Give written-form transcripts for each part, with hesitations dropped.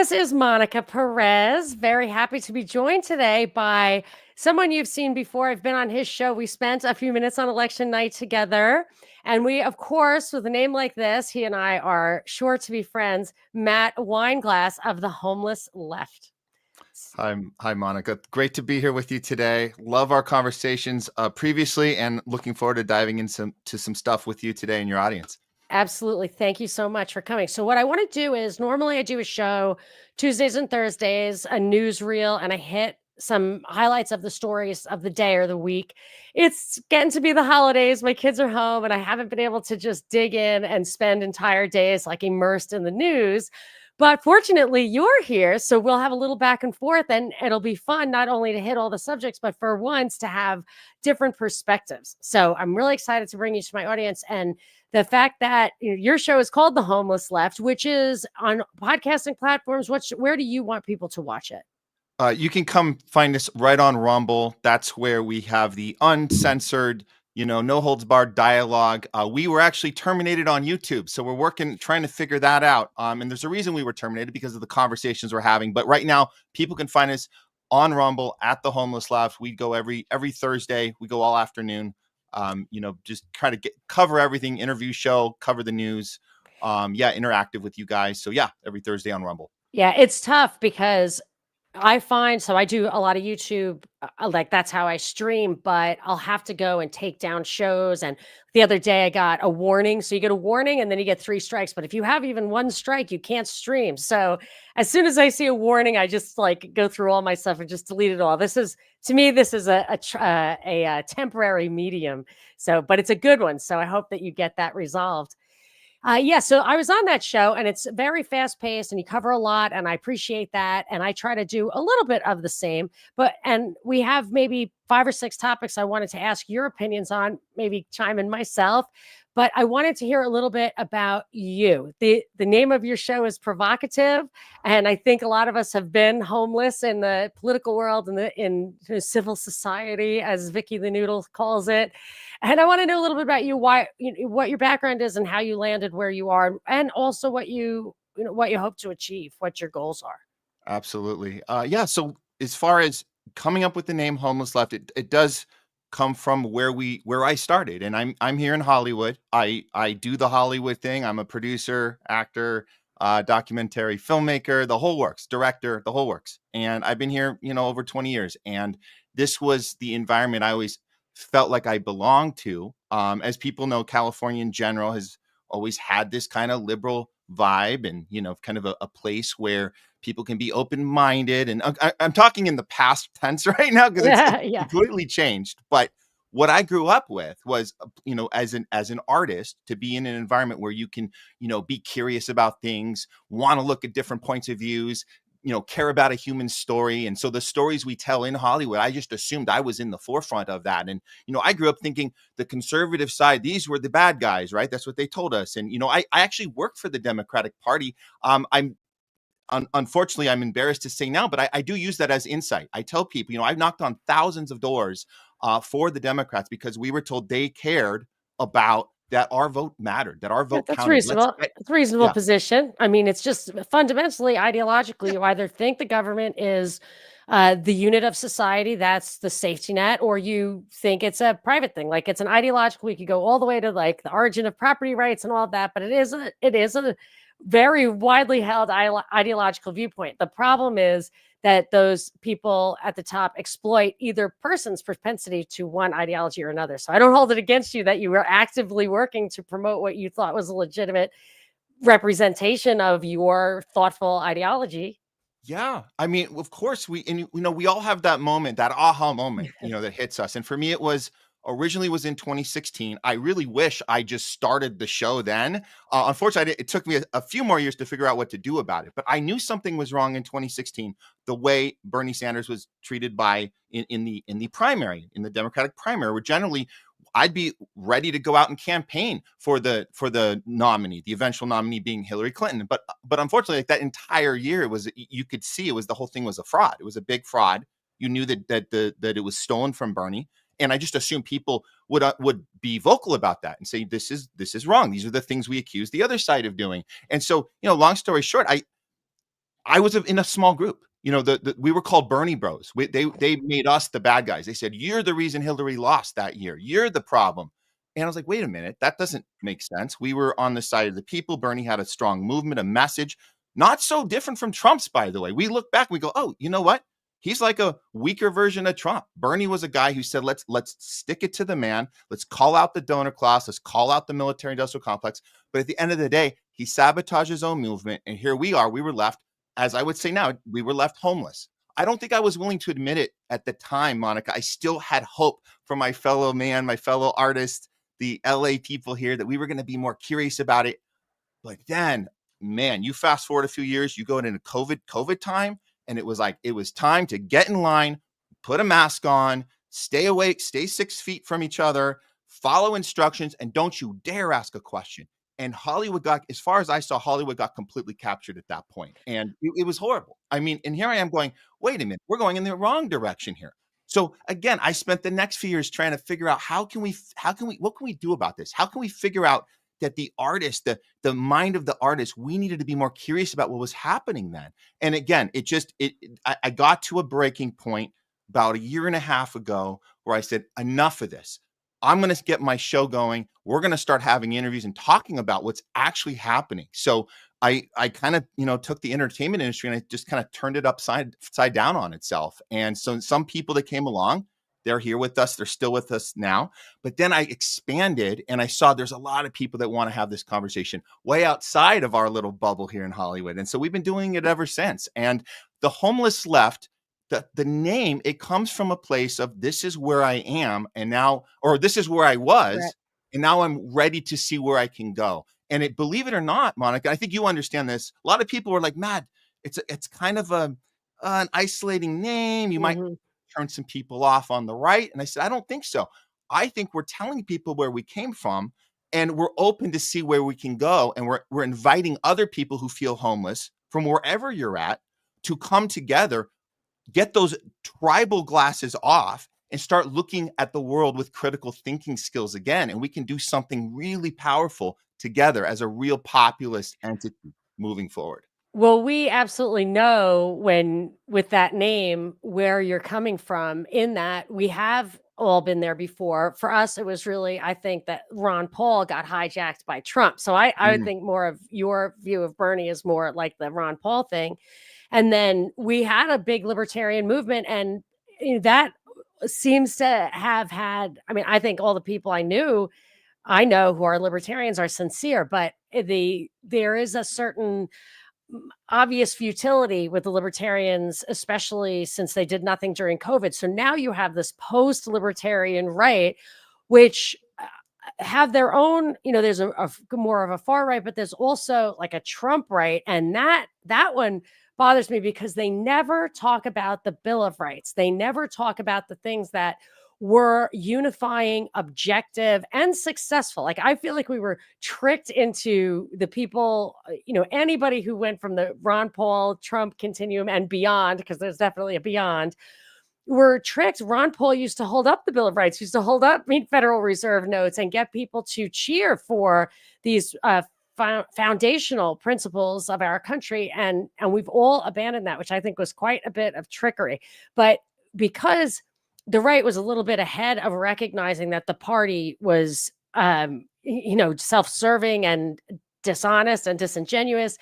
This is Monica Perez. Very happy to be joined today by someone you've seen before. I've been on his show. We spent a few minutes on election night together. And we, of course, with a name like this, he and I are sure to be friends. Matt Weinglass of the Homeless Left. Hi, Monica. Great to be here with you today. Love our conversations previously, and looking forward to diving into some stuff with you today and your audience. Absolutely. Thank you so much for coming. So, what I want to do is normally I do a show Tuesdays and Thursdays, a newsreel, and I hit some highlights of the stories of the day or the week. It's getting to be the holidays. My kids are home, and I haven't been able to just dig in and spend entire days like immersed in the news. But fortunately, you're here. So, we'll have a little back and forth, and it'll be fun not only to hit all the subjects, but for once to have different perspectives. So, I'm really excited to bring you to my audience. And the fact that your show is called The Homeless Left, which is on podcasting platforms, where do you want people to watch it? You can come find us right on Rumble. That's where we have the uncensored, no holds barred dialogue. We were actually terminated on YouTube, so we're trying to figure that out. And there's a reason we were terminated, because of the conversations we're having. But right now, people can find us on Rumble at The Homeless Left. We go every Thursday. We go all afternoon. Just try to cover everything, interview show, cover the news. Interactive with you guys. So every Thursday on Rumble. Yeah, it's tough because I find I do a lot of YouTube, like that's how I stream, but I'll have to go and take down shows. And the other day I got a warning. So you get a warning and then you get 3 strikes. But if you have even 1 strike, you can't stream. So as soon as I see a warning, I just like go through all my stuff and just delete it all. To me, this is a temporary medium. So, but it's a good one. So I hope that you get that resolved. So I was on that show, and it's very fast paced, and you cover a lot, and I appreciate that. And I try to do a little bit of the same, and we have maybe 5 or 6 topics I wanted to ask your opinions on, maybe chime in myself. But I wanted to hear a little bit about you. The name of your show is provocative, and I think a lot of us have been homeless in the political world and in civil society, as Vicky the Noodle calls it. And I want to know a little bit about you, what your background is, and how you landed where you are, and also what you hope to achieve, what your goals are. Absolutely. So as far as coming up with the name Homeless Left, it does come from where I started, and I'm here in Hollywood. I do the Hollywood thing. I'm a producer, actor, documentary filmmaker, the whole works, director, the whole works. And I've been here, over 20 years. And this was the environment I always felt like I belonged to. As people know, California in general has always had this kind of liberal vibe, and kind of a place where people can be open-minded. And I'm talking in the past tense right now, because it's completely changed. But what I grew up with was, as an artist, to be in an environment where you can, be curious about things, want to look at different points of views, care about a human story. And so the stories we tell in Hollywood, I just assumed I was in the forefront of that. And, I grew up thinking the conservative side, these were the bad guys, right? That's what they told us. And, I actually worked for the Democratic Party. Unfortunately, I'm embarrassed to say now, but I do use that as insight. I tell people, I've knocked on thousands of doors for the Democrats, because we were told they cared about that our vote mattered, that our vote That's counted. reasonable. It's a reasonable position. I mean, it's just fundamentally, ideologically, you either think the government is the unit of society, that's the safety net, or you think it's a private thing. Like it's an ideological, we could go all the way to like the origin of property rights and all of that, but it is a very widely held ideological viewpoint. The problem is that those people at the top exploit either person's propensity to one ideology or another. So I don't hold it against you that you were actively working to promote what you thought was a legitimate representation of your thoughtful ideology. Yeah. I mean, of course we all have that moment, that aha moment, that hits us. And for me, it was originally in 2016. I really wish I just started the show then. Unfortunately, it took me a few more years to figure out what to do about it. But I knew something was wrong in 2016, the way Bernie Sanders was treated in the primary, in the Democratic primary, where generally I'd be ready to go out and campaign for the nominee, the eventual nominee being Hillary Clinton. But unfortunately, like that entire year, you could see the whole thing was a fraud. It was a big fraud. You knew that it was stolen from Bernie. And I just assumed people would be vocal about that and say, this is wrong. These are the things we accuse the other side of doing. And so, long story short, I was in a small group. You know, we were called Bernie Bros. They made us the bad guys. They said, "You're the reason Hillary lost that year. You're the problem." And I was like, "Wait a minute, that doesn't make sense." We were on the side of the people. Bernie had a strong movement, a message, not so different from Trump's, by the way. We look back, we go, "Oh, you know what? He's like a weaker version of Trump." Bernie was a guy who said, "Let's stick it to the man. Let's call out the donor class. Let's call out the military industrial complex." But at the end of the day, he sabotaged his own movement, and here we are. We were left, as I would say now, we were left homeless. I don't think I was willing to admit it at the time, Monica. I still had hope for my fellow man, my fellow artist, the LA people here, that we were going to be more curious about it. But then, man, you fast forward a few years, you go into COVID time, and it was like, it was time to get in line, put a mask on, stay awake, stay 6 feet from each other, follow instructions, and don't you dare ask a question. And Hollywood got, as far as I saw, Hollywood got completely captured at that point. And it was horrible. I mean, and here I am going, wait a minute, we're going in the wrong direction here. So again, I spent the next few years trying to figure out what can we do about this? How can we figure out that the artist, the mind of the artist, we needed to be more curious about what was happening then. And again, I got to a breaking point about a year and a half ago where I said, enough of this. I'm going to get my show going. We're going to start having interviews and talking about what's actually happening. So I kind of, took the entertainment industry and I just kind of turned it upside down on itself. And so some people that came along, they're here with us. They're still with us now. But then I expanded and I saw there's a lot of people that want to have this conversation way outside of our little bubble here in Hollywood. And so we've been doing it ever since. And the Homeless Left, the name, it comes from a place of, this is where I am and now, or this is where I was, Right. and now I'm ready to see where I can go. And believe it or not, Monica, I think you understand this. A lot of people were like, Matt, it's kind of an isolating name. You might Mhm. turn some people off on the right. And I said, I don't think so. I think we're telling people where we came from, and we're open to see where we can go. And we're inviting other people who feel homeless from wherever you're at to come together, get those tribal glasses off, and start looking at the world with critical thinking skills again. And we can do something really powerful together as a real populist entity moving forward. Well, we absolutely know when with that name where you're coming from, in that we have all been there before. For us, it was really, I think, that Ron Paul got hijacked by Trump. So I would Mm. think more of your view of Bernie is more like the Ron Paul thing. And then we had a big libertarian movement, and that seems to have had, I mean, I think all the people I know who are libertarians are sincere, but there is a certain obvious futility with the libertarians, especially since they did nothing during COVID. So now you have this post libertarian right, which have their own, there's more of a far right, but there's also like a Trump right. And that one bothers me because they never talk about the Bill of Rights. They never talk about the things that were unifying, objective, and successful. Like, I feel like we were tricked into the people, anybody who went from the Ron Paul Trump continuum and beyond, because there's definitely a beyond, were tricked. Ron Paul used to hold up the Bill of Rights, used to hold up Federal Reserve notes and get people to cheer for these foundational principles of our country. And we've all abandoned that, which I think was quite a bit of trickery. But because the right was a little bit ahead of recognizing that the party was, self-serving and dishonest and disingenuous,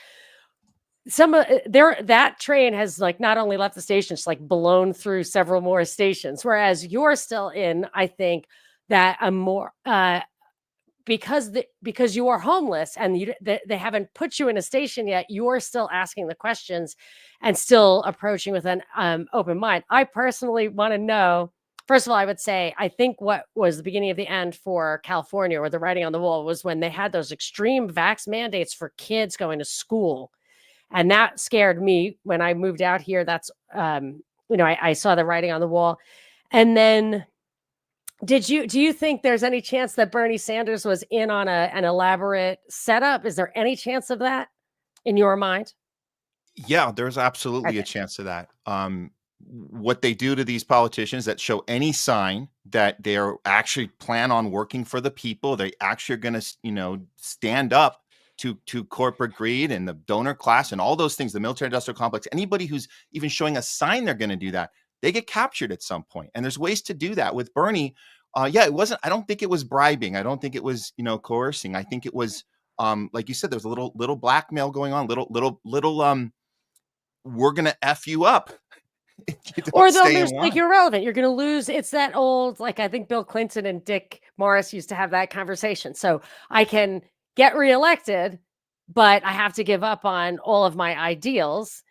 some of there that train has like not only left the station, it's like blown through several more stations, whereas you're still in, I think, that a more because you are homeless and they haven't put you in a station yet, you're still asking the questions and still approaching with an open mind. I personally want to know, first of all, I would say I think what was the beginning of the end for California, or the writing on the wall, was when they had those extreme vax mandates for kids going to school. And that scared me when I moved out here. That's, I saw the writing on the wall. And then do you think there's any chance that Bernie Sanders was in on an elaborate setup? Is there any chance of that in your mind? Yeah, there's absolutely a Okay. chance of that. What they do to these politicians that show any sign that they're actually plan on working for the people, they actually are going to, stand up. to corporate greed and the donor class and all those things, the military industrial complex. Anybody who's even showing a sign they're going to do that, they get captured at some point. And there's ways to do that. With Bernie, yeah, it wasn't. I don't think it was bribing. I don't think it was coercing. I think it was like you said, there's a little blackmail going on, little we're gonna f you up if you Or don't they'll stay in just make line. you irrelevant. You're going to lose. It's that old, like, I think Bill Clinton and Dick Morris used to have that conversation. So I can get reelected, but I have to give up on all of my ideals,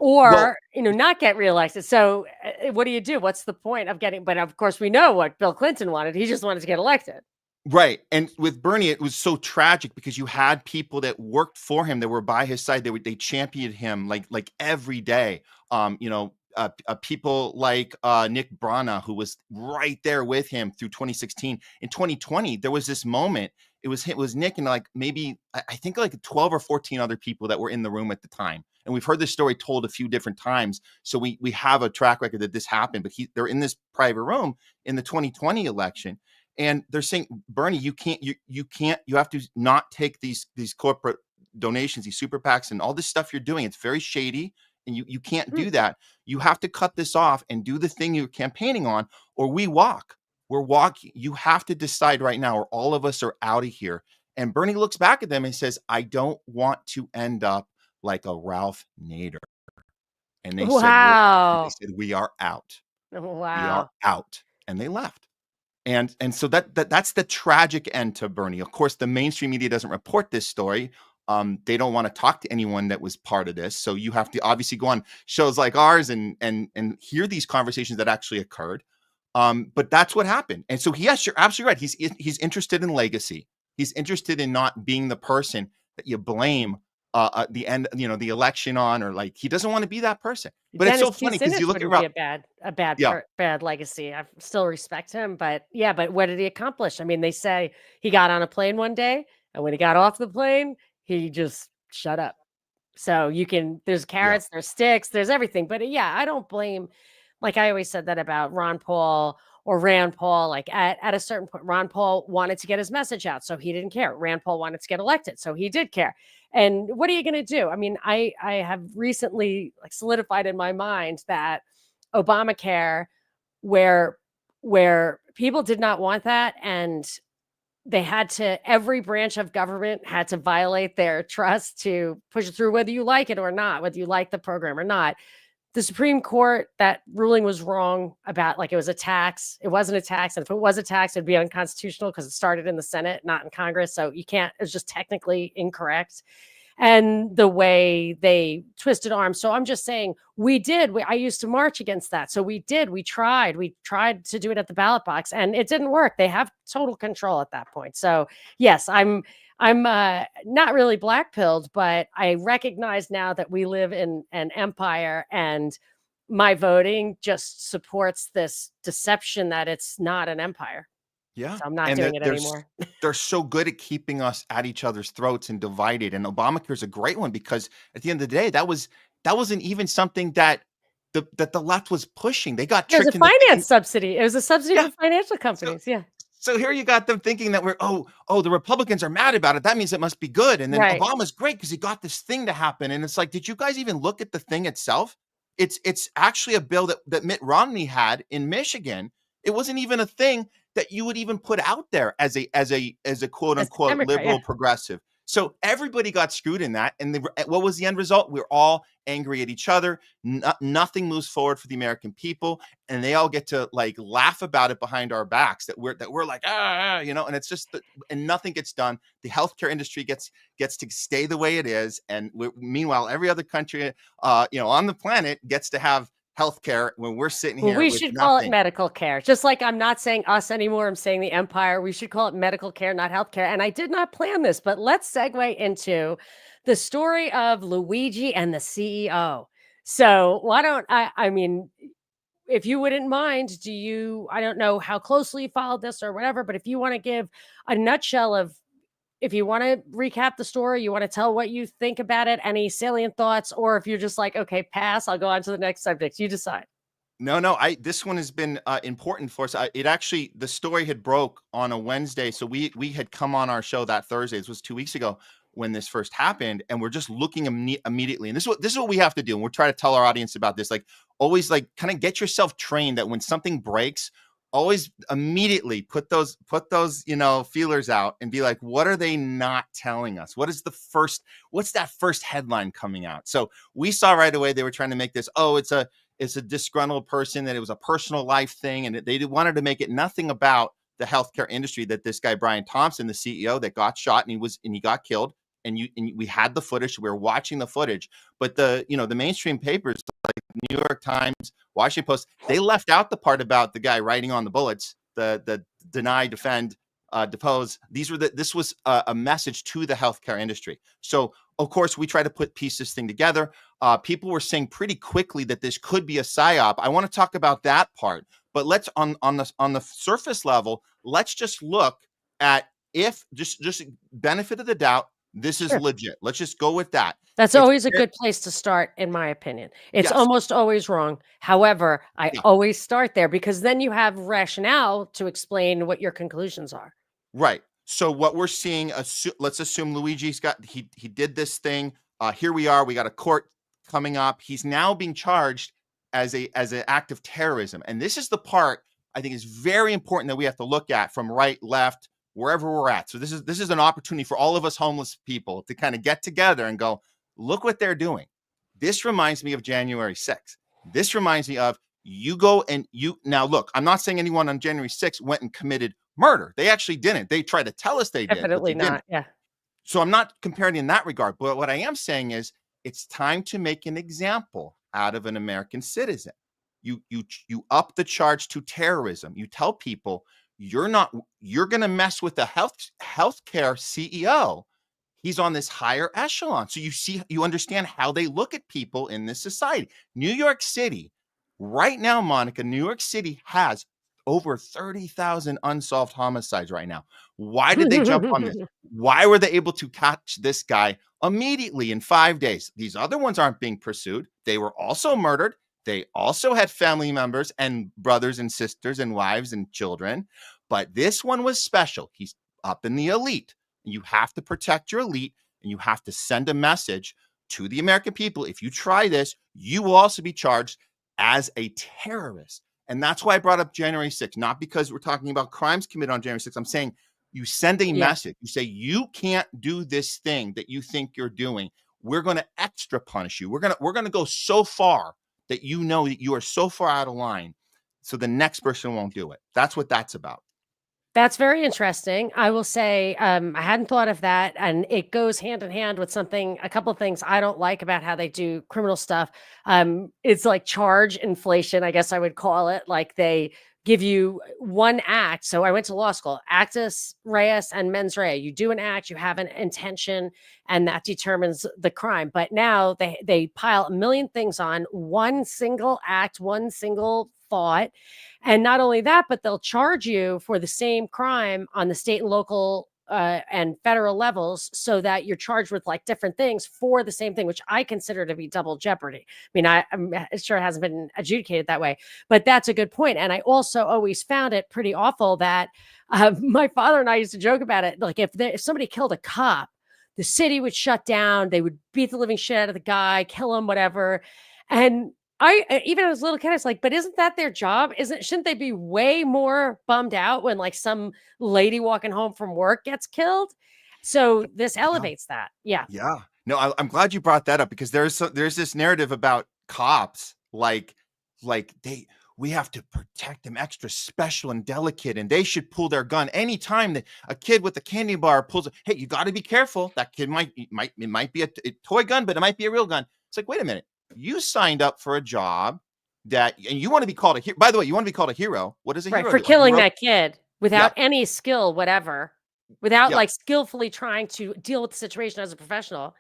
Well, or, not get reelected. So what do you do? What's the point of getting, but of course we know what Bill Clinton wanted. He just wanted to get elected. right. And with Bernie, it was so tragic because you had people that worked for him that were by his side. They championed him like every day. People like Nick Brana, who was right there with him through 2016. In 2020, there was this moment. It was Nick and like maybe I think like 12 or 14 other people that were in the room at the time. And we've heard this story told a few different times. So we have a track record that this happened, but they're in this private room in the 2020 election. And they're saying, Bernie, you have to not take these corporate donations, these super PACs and all this stuff you're doing. It's very shady. And you can't Hmm. do that. You have to cut this off and do the thing you're campaigning on, or we walk. We're walking. You have to decide right now, or all of us are out of here. And Bernie looks back at them and says, I don't want to end up like a Ralph Nader. And they said, Wow. we are out. We are Wow. out. And they left. And so that's the tragic end to Bernie. Of course, the mainstream media doesn't report this story. They don't want to talk to anyone that was part of this. So you have to obviously go on shows like ours and hear these conversations that actually occurred. But that's what happened. And so yes, you're absolutely right. He's interested in legacy. He's interested in not being the person that you blame the end, the election on, or like he doesn't want to be that person. But it's Dennis so funny because you Kucinich look wouldn't be around. a Yeah, bad legacy. I still respect him, but yeah, but what did he accomplish? I mean, they say he got on a plane one day, and when he got off the plane, he just shut up. So there's yeah, carrots, there's sticks, there's everything. But yeah, I don't blame, like I always said that about Ron Paul or Rand Paul. Like at a certain point, Ron Paul wanted to get his message out, so he didn't care. Rand Paul wanted to get elected, so he did care. And what are you going to do? I mean, I have recently like solidified in my mind that Obamacare, where people did not want that, and they had to, every branch of government had to violate their trust to push it through, whether you like it or not, whether you like the program or not. The Supreme Court, that ruling was wrong about, like, it was a tax. It wasn't a tax. And if it was a tax, it'd be unconstitutional because it started in the Senate, not in Congress. So you can't, it's just technically incorrect. And the way they twisted arms. So I'm just saying I used to march against that. So we tried to do it at the ballot box, and it didn't work. They have total control at that point. So yes, I'm not really black pilled, but I recognize now that we live in an empire, and my voting just supports this deception that it's not an empire. yeah. So I'm not And doing it anymore. they're so good at keeping us at each other's throats and divided. And Obamacare is a great one because at the end of the day, that wasn't even something that the left was pushing. They got It was a tricked into finance thinking, subsidy. It was a subsidy yeah. for financial So companies. Yeah. so here you got them thinking that the Republicans are mad about it. That means it must be good. And then Right. Obama's great because he got this thing to happen. And it's like, did you guys even look at the thing itself? It's actually a bill that Mitt Romney had in Michigan. It wasn't even a thing that you would even put out there as a quote As a unquote Democrat, yeah. liberal progressive. So everybody got screwed in that. And what was the end result? We're all angry at each other. Nothing moves forward for the American people, and they all get to like laugh about it behind our backs that we're like and it's just and nothing gets done. The healthcare industry gets to stay the way it is, and meanwhile every other country on the planet gets to have healthcare when we're sitting Well, here we with should call it nothing. medical care. Just like I'm not saying us anymore, I'm saying the empire. We should call it medical care, not healthcare. And I did not plan this, but let's segue into the story of Luigi and the CEO. So why don't I mean, if you wouldn't mind, I don't know how closely you followed this or whatever, but if you want to give a nutshell of, if you want to recap the story, you want to tell what you think about it, any salient thoughts, or if you're just like, okay, pass, I'll go on to the next subject. You decide. No. This one has been important for us. It actually, the story had broke on a Wednesday, so we had come on our show that Thursday. This was 2 weeks ago. when this first happened, and we're just looking immediately. And this is what we have to do, and we're trying to tell our audience about this. Like, always, like, kind of get yourself trained that when something breaks, always immediately put those feelers out and be like, what are they not telling us? What's that first headline coming out? So we saw right away they were trying to make this, oh, it's a disgruntled person, that it was a personal life thing, and they wanted to make it nothing about the healthcare industry, that this guy Brian Thompson, the CEO, that got shot and he got killed, and we had the footage, we were watching the footage, but the mainstream papers like New York Times, Washington Post, they left out the part about the guy writing on the bullets, the deny, defend, depose. This was a message to the healthcare industry. So of course we try to piece this thing together. People were saying pretty quickly that this could be a psyop. I want to talk about that part, but let's on the surface level, let's just look at, if just benefit of the doubt, this is Sure. legit. Let's just go with that. That's It's always a good place to start, in my opinion. It's yes, almost always wrong. However, I yeah. always start there because then you have rationale to explain what your conclusions are. Right. So what we're seeing, let's assume he did this thing. Here we are. We got a court coming up. He's now being charged as an act of terrorism, and this is the part I think is very important that we have to look at from right, left, wherever we're at. So this is an opportunity for all of us homeless people to kind of get together and go, look what they're doing. This reminds me of January 6th. This reminds me of, you go and now look, I'm not saying anyone on January 6th went and committed murder. They actually didn't. They tried to tell us they did, but Definitely they didn't. not. Yeah. So I'm not comparing in that regard. But what I am saying is, it's time to make an example out of an American citizen. You up the charge to terrorism. You tell people you're going to mess with the healthcare CEO. He's on this higher echelon. So you understand how they look at people in this society. New York City, right now, Monica, New York City has over 30,000 unsolved homicides right now. Why did they jump on this? Why were they able to catch this guy immediately in 5 days? These other ones aren't being pursued. They were also murdered. They also had family members and brothers and sisters and wives and children. But this one was special. He's up in the elite. You have to protect your elite, and you have to send a message to the American people. If you try this, you will also be charged as a terrorist. And that's why I brought up January 6th, not because we're talking about crimes committed on January 6th. I'm saying you send a Yeah. message. You say, you can't do this thing that you think you're doing. We're going to extra punish you. We're going to go so far that you know that you are so far out of line, so the next person won't do it. That's what that's about. That's very interesting. I will say, I hadn't thought of that, and it goes hand in hand with a couple of things I don't like about how they do criminal stuff. It's like charge inflation, I guess I would call it. Like they give you one act. So I went to law school, actus reus and mens rea. You do an act, you have an intention, and that determines the crime. But now they pile a million things on one single act, one single thought. And not only that, but they'll charge you for the same crime on the state and local and federal levels, so that you're charged with like different things for the same thing, which I consider to be double jeopardy. I mean, I'm sure it hasn't been adjudicated that way, but that's a good point. And I also always found it pretty awful that my father and I used to joke about it. Like if somebody killed a cop, the city would shut down. They would beat the living shit out of the guy, kill him, whatever. And even as a little kid, I was like, but isn't that their job? Shouldn't they be way more bummed out when like some lady walking home from work gets killed? So this Yeah. elevates that. Yeah. Yeah. No, I'm glad you brought that up, because there's this narrative about cops, like we have to protect them extra special and delicate, and they should pull their gun anytime that a kid with a candy bar pulls. Hey, you got to be careful. That kid might be a toy gun, but it might be a real gun. It's like, wait a minute. You signed up for a job and you want to be called a hero. By the way, you want to be called a hero. What does a Right. hero For do? A killing hero, that kid yeah, without any skill, whatever, without yeah, like skillfully trying to deal with the situation as a professional.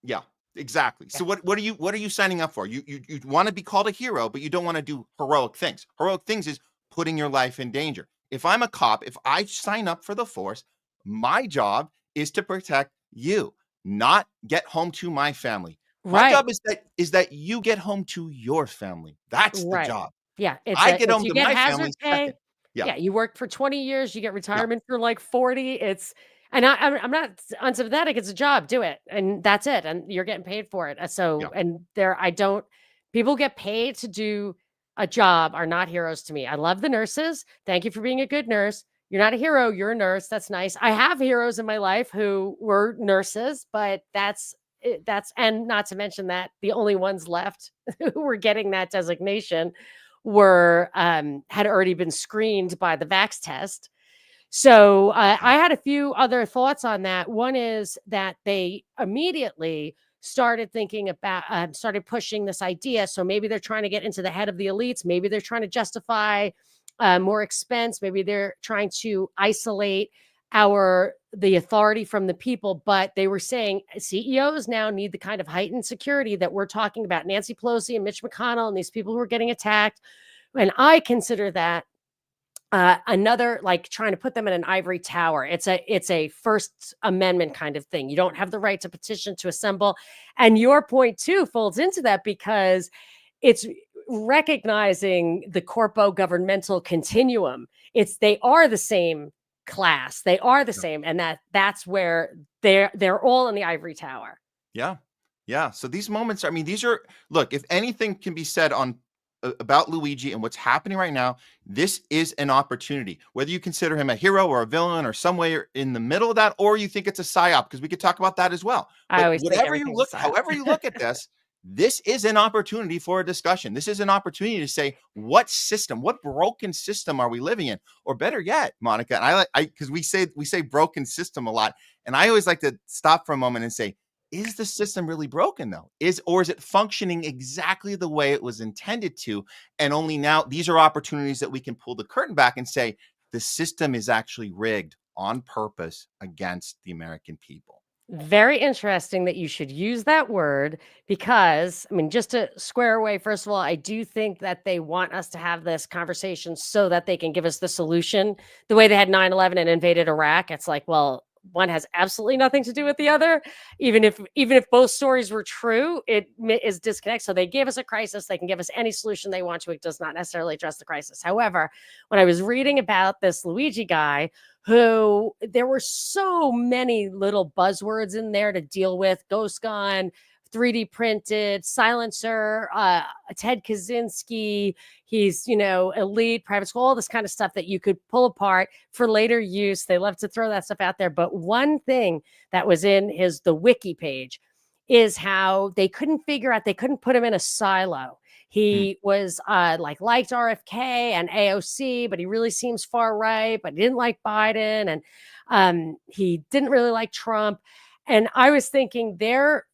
yeah, exactly. Yeah. So what are you signing up for? You want to be called a hero, but you don't want to do heroic things. Heroic things is putting your life in danger. If I'm a cop, if I sign up for the force, my job is to protect you, not get home to my family. My Right. job is that you get home to your family. That's the Right. job. Yeah, I get if home you to get my hazard family second. pay, Yeah, yeah, you work for 20 years, you get yeah, retirement for like 40. And I'm not unsympathetic, it's a job, do it, and that's it, and you're getting paid for it, Yeah. so and there I don't people get paid to do a job are not heroes to me. I love the nurses, thank you for being a good nurse. You're not a hero, you're a nurse, that's nice. I have heroes in my life who were nurses, but that's and not to mention that the only ones left who were getting that designation were, had already been screened by the vax test. So, Yeah. I had a few other thoughts on that. One is that they immediately started thinking about started pushing this idea, so maybe they're trying to get into the head of the elites, maybe they're trying to justify, more expense, maybe they're trying to isolate the authority from the people, but they were saying CEOs now need the kind of heightened security that we're talking about, Nancy Pelosi and Mitch McConnell and these people who are getting attacked, and I consider that another like trying to put them in an ivory tower. It's a First Amendment kind of thing. You don't have the right to petition to assemble, and your point too folds into that because it's recognizing the corpo governmental continuum. It's they are the same class. They are the same, and that's where they're all in the ivory tower. Yeah. Yeah. So these moments, I mean, these are, look, if anything can be said on about Luigi and what's happening right now, this is an opportunity. Whether you consider him a hero or a villain or somewhere in the middle of that, or you think it's a psyop, because we could talk about that as well. I But always think whatever you everything's look, a psyop. however you look at this is an opportunity for a discussion. This is an opportunity to say, what system, what broken system are we living in? Or better yet, Monica, and I like, because we say broken system a lot, and I always like to stop for a moment and say, is the system really broken though? Or is it functioning exactly the way it was intended to? And only now these are opportunities that we can pull the curtain back and say the system is actually rigged on purpose against the American people. Very interesting that you should use that word because, I mean, just to square away, first of all, I do think that they want us to have this conversation so that they can give us the solution. The way they had 9/11 and invaded Iraq, it's like, well, one has absolutely nothing to do with the other. Even if both stories were true, is disconnect. So they gave us a crisis. They can give us any solution they want to. It does not necessarily address the crisis. However, when I was reading about this Luigi guy, who there were so many little buzzwords in there to deal with: ghost gun, 3D printed, silencer, Ted Kaczynski, he's, elite, private school, all this kind of stuff that you could pull apart for later use. They love to throw that stuff out there. But one thing that was in the wiki page is how they couldn't put him in a silo. Hmm. He was liked RFK and AOC, but he really seems far right, but he didn't like Biden, and he didn't really like Trump. And I was thinking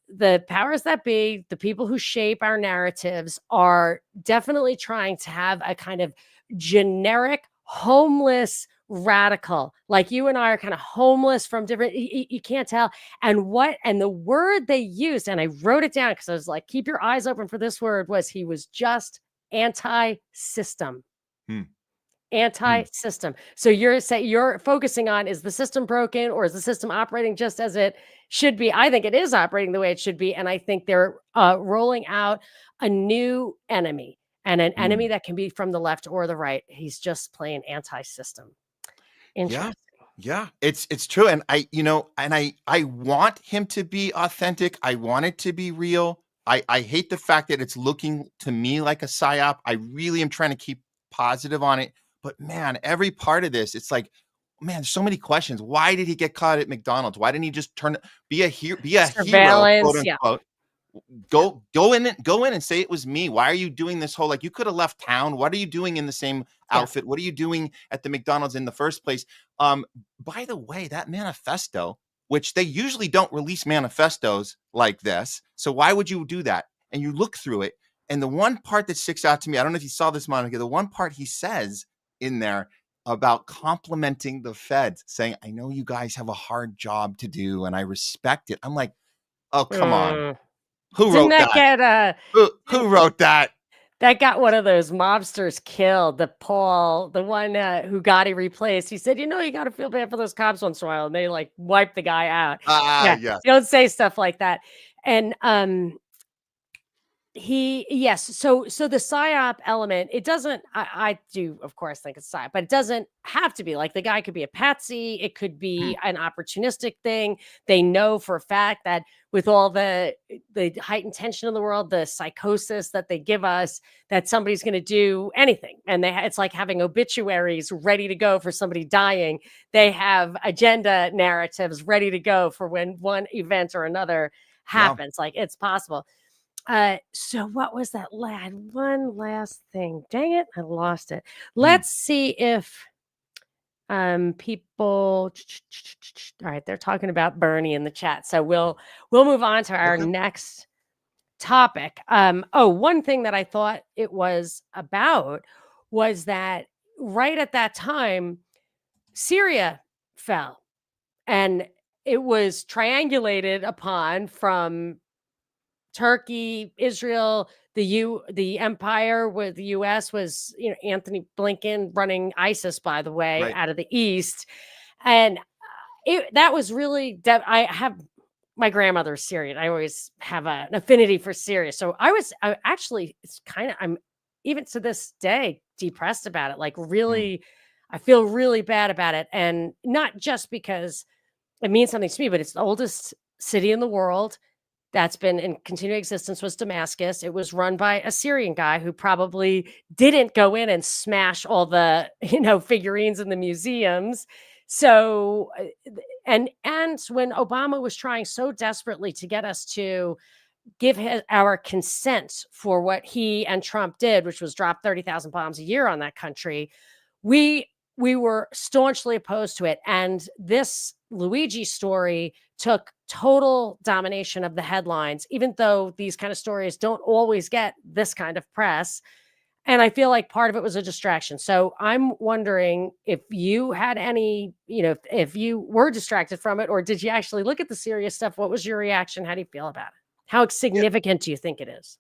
the powers that be, the people who shape our narratives are definitely trying to have a kind of generic homeless radical, like you and I are kind of homeless from different, you can't tell. And the word they used, and I wrote it down because I was like, keep your eyes open for this word, was he was just anti-system. Hmm. Hmm. Anti-system. So you're focusing on, is the system broken or is the system operating just as it should be? I think it is operating the way it should be, and I think they're rolling out a new enemy, and an enemy Hmm. that can be from the left or the right. He's just plain anti-system. Yeah. Interesting. Yeah, it's true. And I want him to be authentic. I want it to be real. I hate the fact that it's looking to me like a psyop. I really am trying to keep positive on it. But man, every part of this, it's like, man, there's so many questions. Why did he get caught at McDonald's? Why didn't he just be a hero, quote Surveillance. Yeah. unquote? Yeah. Go in and say it was me. Why are you doing this whole, like, you could have left town? What are you doing in the same Yeah. outfit? What are you doing at the McDonald's in the first place? By the way, that manifesto, which they usually don't release manifestos like this, so why would you do that? And you look through it, and the one part that sticks out to me, I don't know if you saw this, Monica, the one part he says in there about complimenting the feds, saying, I know you guys have a hard job to do and I respect it. I'm like, oh, come on. Mm. Who Didn't wrote that that? get Who wrote that? that got one of those mobsters killed? The one who Gotti replaced. He said, you got to feel bad for those cops once in a while, and they like wipe the guy out. Yeah, Yes. you don't say stuff like that. And Yes. So the psyop element, it doesn't. I do of course think it's psyop, but it doesn't have to be. Like the guy could be a patsy. It could Mm, be an opportunistic thing. They know for a fact that with all the heightened tension in the world, the psychosis that they give us, that somebody's going to do anything, and it's like having obituaries ready to go for somebody dying. They have agenda narratives ready to go for when one event or another yeah. happens. Like it's possible. So what was that lad? One last thing. Dang it, I lost it. Mm, Let's see if people all right, they're talking about Bernie in the chat. So we'll move on to our okay. next topic. Oh, one thing that I thought it was about was that right at that time, Syria fell and it was triangulated upon from Turkey, Israel, the empire with the US was, Anthony Blinken running ISIS, by the way, Right. out of the East. And that was really, I have my grandmother's Syrian. I always have an affinity for Syria. So I actually, it's kind of, I'm even to this day depressed about it. Like, Mm, really, I feel really bad about it. And not just because it means something to me, but it's the oldest city in the world that's been in continuing existence was Damascus. It was run by a Syrian guy who probably didn't go in and smash all the, figurines in the museums. So, and when Obama was trying so desperately to get us to give our consent for what he and Trump did, which was drop 30,000 bombs a year on that country, we we were staunchly opposed to it. And this Luigi story took total domination of the headlines, even though these kind of stories don't always get this kind of press. And I feel like part of it was a distraction. So I'm wondering if you had any, if you were distracted from it, or did you actually look at the serious stuff? What was your reaction? How do you feel about it? How yeah. significant do you think it is?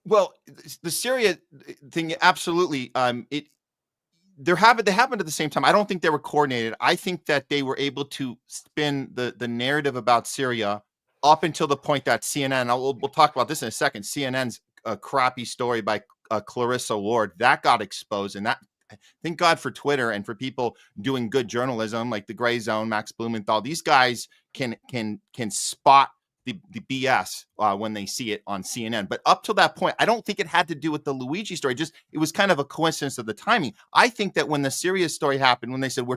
Well, the Syria thing, absolutely. They happened at the same time. I don't think they were coordinated. I think that they were able to spin the narrative about Syria up until the point that CNN. We'll talk about this in a second. CNN's crappy story by Clarissa Ward that got exposed, and that thank God for Twitter and for people doing good journalism like the Gray Zone, Max Blumenthal. These guys can spot the BS when they see it on CNN. But up till that point, I don't think it had to do with the Luigi story. Just it was kind of a coincidence of the timing. I think that when the Syria story happened, when they said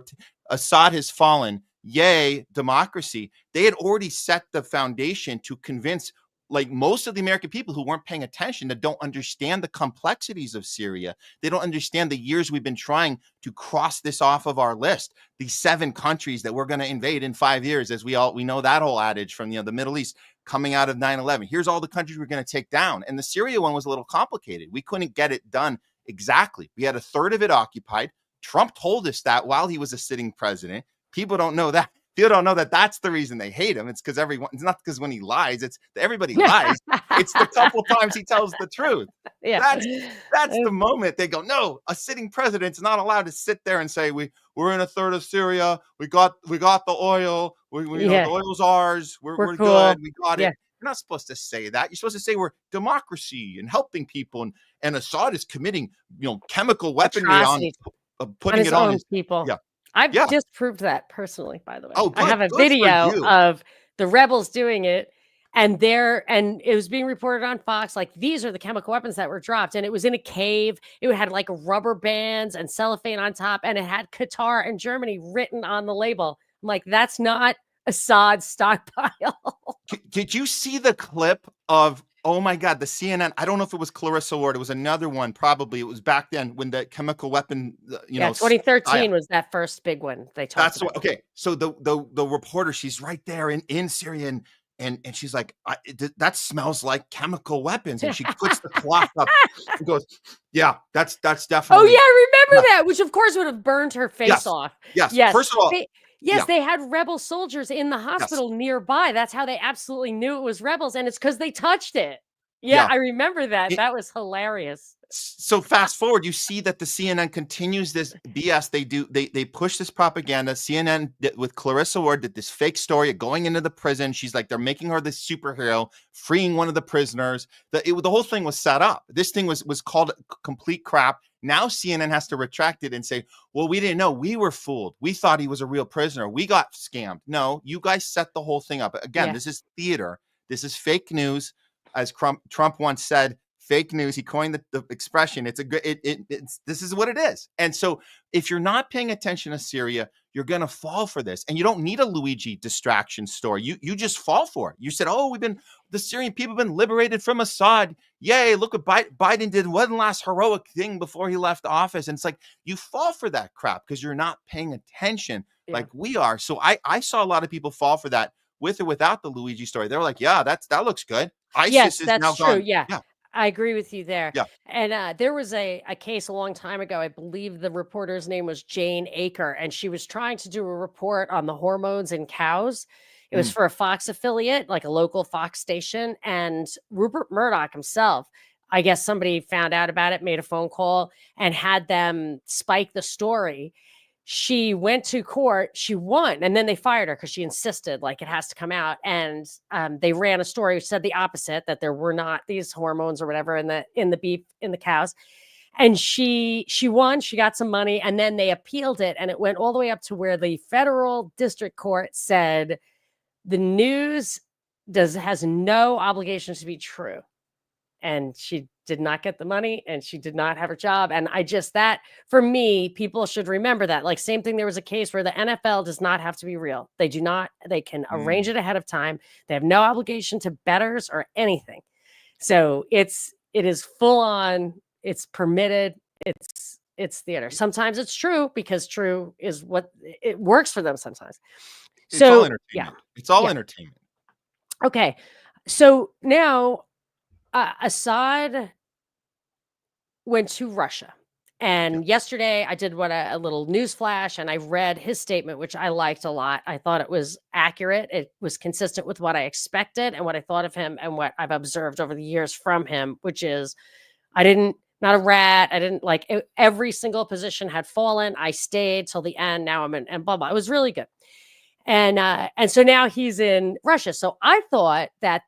Assad has fallen, yay democracy, they had already set the foundation to convince like most of the American people who weren't paying attention, that don't understand the complexities of Syria. They don't understand the years we've been trying to cross this off of our list. These 7 countries that we're going to invade in 5 years, as we know that whole adage from the Middle East coming out of 9/11. Here's all the countries we're going to take down. And the Syria one was a little complicated. We couldn't get it done exactly. We had a third of it occupied. Trump told us that while he was a sitting president. People don't know that. People don't know that that's the reason they hate him. It's because it's not because when he lies, it's everybody lies. It's the couple times he tells the truth. Yeah. That's the moment they go, no, a sitting president's not allowed to sit there and say, we're in a third of Syria. We got the oil. The Yeah. oil's ours. We're We're cool. good. We got Yeah. it. You're not supposed to say that. You're supposed to say we're democracy and helping people. And Assad is committing, chemical weaponry on Atrocities on putting his it on own his, people. yeah. I've Yeah. disproved that personally, by the way. Oh, I have a good for video you. of the rebels doing it, and it was being reported on Fox, like, these are the chemical weapons that were dropped, and it was in a cave. It had, like, rubber bands and cellophane on top, and it had Qatar and Germany written on the label. I'm like, that's not Assad's stockpile. Did you see the clip of, oh my God, the CNN? I don't know if it was Clarissa Ward. It was another one. Probably it was back then when the chemical weapon, Yeah, yeah, 2013 was that first big one they talked that's about. what. Okay, so the reporter, she's right there in Syria, and she's like, that smells like chemical weapons, and she puts the cloth up and goes, yeah, that's Oh, yeah, definitely, I yeah, remember that, which, of course, would have burned her face yes, off. yes. Yes. First of all, Yes, yeah, they had rebel soldiers in the yes, hospital nearby. That's how they absolutely knew it was rebels, and it's because they touched it. Yeah, yeah. I remember that. That was hilarious. So fast forward, you see that the CNN continues this BS. They push this propaganda. CNN with Clarissa Ward did this fake story of going into the prison. She's like, they're making her this superhero, freeing one of the prisoners. The whole thing was set up. This thing was called complete crap. Now CNN has to retract it and say, well, we didn't know. We were fooled. We thought he was a real prisoner. We got scammed. No, you guys set the whole thing up. Again, Yeah. this is theater. This is fake news. As Trump once said, fake news. He coined the expression. It's a good. It's this is what it is. And so, if you're not paying attention to Syria, you're gonna fall for this. And you don't need a Luigi distraction story. You just fall for it. You said, "Oh, the Syrian people have been liberated from Assad. Yay! Look what Biden did one last heroic thing before he left office." And it's like you fall for that crap because you're not paying attention Yeah. like we are. So I saw a lot of people fall for that with or without the Luigi story. They were like, "Yeah, that looks good." ISIS Yes, is now that's true. gone. Yeah. Yeah, I agree with you there. yeah. And there was a case a long time ago. I believe the reporter's name was Jane Aker, and she was trying to do a report on the hormones in cows. It was Mm. for a Fox affiliate, like a local Fox station. And Rupert Murdoch himself, I guess somebody found out about it, made a phone call, and had them spike the story. She went to court, she won, and then they fired her because she insisted like it has to come out. And they ran a story which said the opposite, that there were not these hormones or whatever in the beef in the cows. And she won, she got some money, and then they appealed it, and it went all the way up to where the federal district court said the news has no obligation to be true. And she did not get the money, and she did not have her job. And I just, that for me, people should remember that. Like, same thing, there was a case where the NFL does not have to be real. They do not, they can arrange Mm. it ahead of time. They have no obligation to bettors or anything. So it is full on, it's permitted, it's theater. Sometimes it's true because true is what it works for them sometimes. It's all So yeah, entertainment. It's all yeah. entertainment. Okay. So now Assad went to Russia. Yeah. And yesterday I did a little news flash, and I read his statement, which I liked a lot. I thought it was accurate. It was consistent with what I expected and what I thought of him and what I've observed over the years from him, which is not a rat. I didn't like every single position had fallen. I stayed till the end. Now I'm in, and blah, blah. It was really good. And so now he's in Russia. So I thought that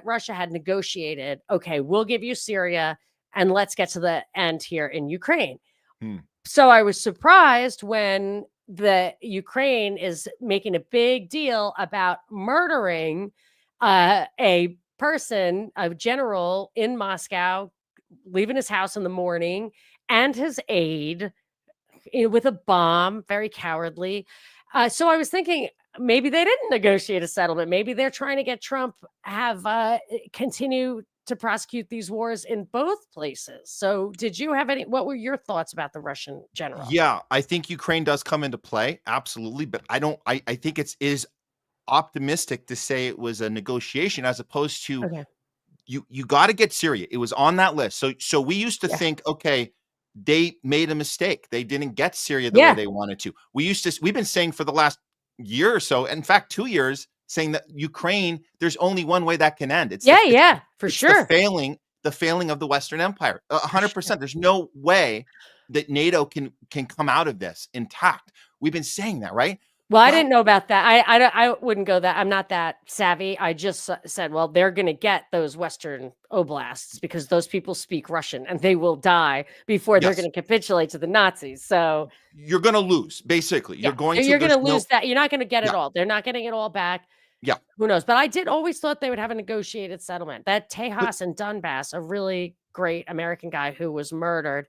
Russia had negotiated, okay, we'll give you Syria and let's get to the end here in Ukraine. Hmm. So I was surprised when the Ukraine is making a big deal about murdering a person, a general in Moscow, leaving his house in the morning, and his aide with a bomb, very cowardly. So I was thinking maybe they didn't negotiate a settlement. Maybe they're trying to get Trump have continue to prosecute these wars in both places. So did you have what were your thoughts about the Russian general? Yeah, I think Ukraine does come into play, absolutely, but I think it is optimistic to say it was a negotiation as opposed to Okay. you got to get Syria. It was on that list. So we used to Yeah. think, okay, they made a mistake. They didn't get Syria the way Yeah. they wanted to. We've been saying for the last year or so, in fact, 2 years, saying that Ukraine, there's only one way that can end. Yeah, for It's sure. the failing of the Western Empire. For sure. 100%. There's no way that NATO can come out of this intact. We've been saying that, right? Well, I Well, didn't know about that. I wouldn't go that. I'm not that savvy. I just said, well, they're going to get those Western oblasts because those people speak Russian and they will die before they're yes, going to capitulate to the Nazis. So you're going to lose. Basically, yeah, you're going to. you're going There's to no. lose that. You're not going to get it Yeah, all. They're not getting it all back. yeah. Who knows? But I did always thought they would have a negotiated settlement. That But Tejas and Donbass, a really great American guy who was murdered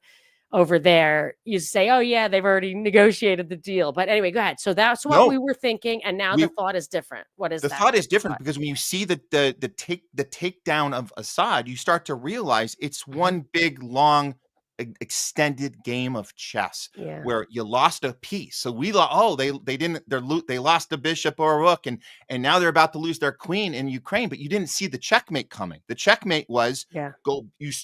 over there, you say, oh yeah, they've already negotiated the deal. But anyway, go ahead. So that's what we no, were thinking, and now the we thought is different. What is the that thought is different thought? because when you see the takedown of Assad, you start to realize it's Mhm. one big long extended game of chess Yeah. where you lost a piece. So they didn't they lost a bishop or a rook and now they're about to lose their queen in Ukraine, but you didn't see the checkmate coming. The checkmate was Yeah.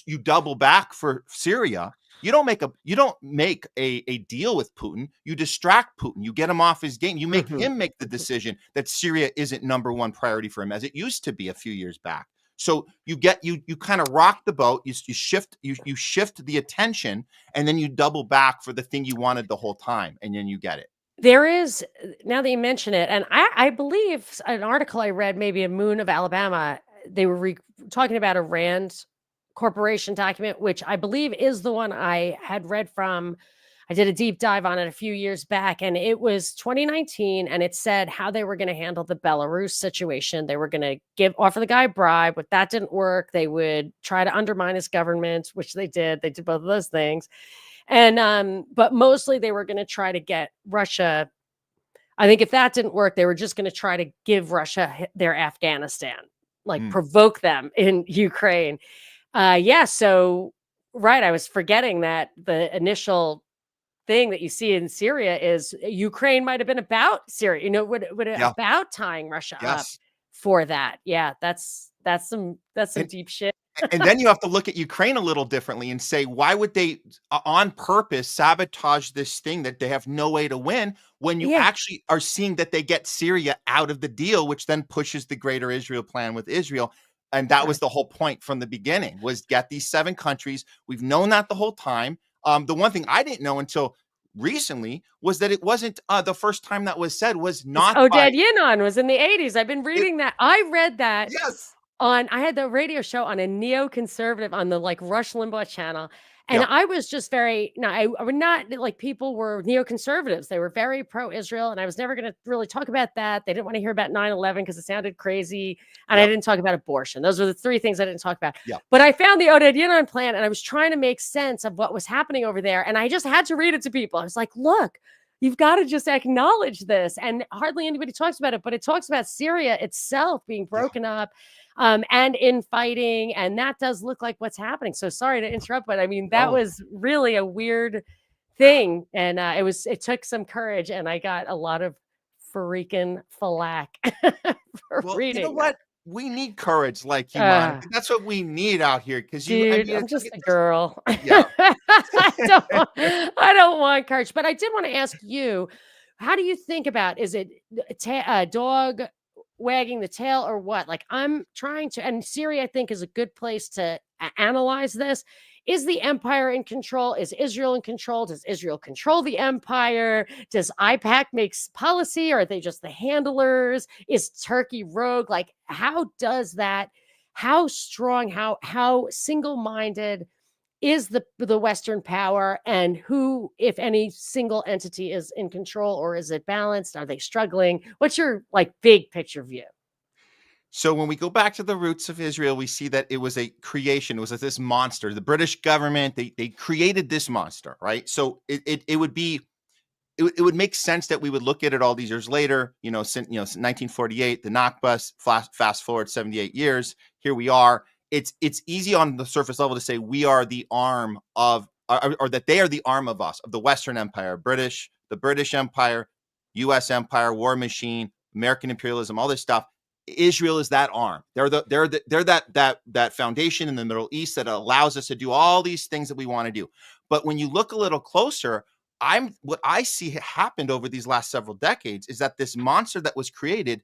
you double back for Syria. You don't make a deal with Putin. You distract Putin. You get him off his game. You make Mhm. him make the Mhm. decision that Syria isn't number one priority for him as it used to be a few years back. So you kind of rock the boat, you shift the attention, and then you double back for the thing you wanted the whole time, and then you get it. There is now that you mention it, and I believe an article I read, maybe a Moon of Alabama, they were talking about a Rand Corporation document, which I believe is the one I had read from. I did a deep dive on it a few years back, and it was 2019, and it said how they were going to handle the Belarus situation. They were going to offer the guy a bribe. If that didn't work, they would try to undermine his government, which they did. They did both of those things. And but mostly they were going to try to get Russia. I think if that didn't work, they were just going to try to give Russia their Afghanistan, like Mm, provoke them in Ukraine. Yeah, so right, I was forgetting that the initial thing that you see in Syria is Ukraine might have been about Syria, would yeah. about tying Russia up Yes. for that. Yeah, that's some And deep shit. and then you have to look at Ukraine a little differently and say, why would they on purpose sabotage this thing that they have no way to win when you Yeah, actually are seeing that they get Syria out of the deal, which then pushes the greater Israel plan with Israel. And that was right. the whole point from the beginning, was get these 7 countries. We've known that the whole time. The one thing I didn't know until recently was that it wasn't the first time that was said was It's not by Oded Yinon was in the '80s. I've been it. reading that. I read that Yes. I had the radio show on a neoconservative on the, like, Rush Limbaugh channel, and Yeah. I was just very no, I would not like, people were neoconservatives. They were very pro-Israel, and I was never gonna really talk about that. They didn't wanna hear about 9/11 because it sounded crazy, and I Yep. didn't talk about abortion. Those were the 3 things I didn't talk about. Yeah. But I found the Oded Yinon plan, and I was trying to make sense of what was happening over there, and I just had to read it to people. I was like, "Look, you've gotta just acknowledge this," and hardly anybody talks about it, but it talks about Syria itself being Yeah. broken up, and infighting, and that does look like what's happening. So sorry to interrupt, but I mean that No. was really a weird thing, and it took some courage, and I got a lot of freaking flack for Well, you know reading that. what? We need courage like you, Monica. Uh, That's what we need out here. Because I dude, mean, I'm it's like just a girl. yeah. I don't want courage, but I did want to ask you, how do you think about is it a dog wagging the tail or what? Like I'm trying to, and Siri, I think, is a good place to analyze this. Is the empire in control? Is Israel in control? Does Israel control the empire? Does IPAC makes policy? Or are they just the handlers? Is Turkey rogue? Like, how does that? How strong? How single minded is the Western power, and who, if any, single entity is in control, or is it balanced? Are they struggling? What's your like big picture view? So when we go back to the roots of Israel, we see that it was a creation. It was this monster. The British government, they created this monster, right? So it would be it would make sense that we would look at it all these years later, since 1948, the Nakba, fast forward 78 years, here we are. It's easy on the surface level to say we are the arm of, or that they are the arm of us, of the Western Empire, the British Empire, U.S. Empire, war machine, American imperialism, all this stuff. Israel is that arm. They're that foundation in the Middle East that allows us to do all these things that we want to do. But when you look a little closer, what I see happened over these last several decades is that this monster that was created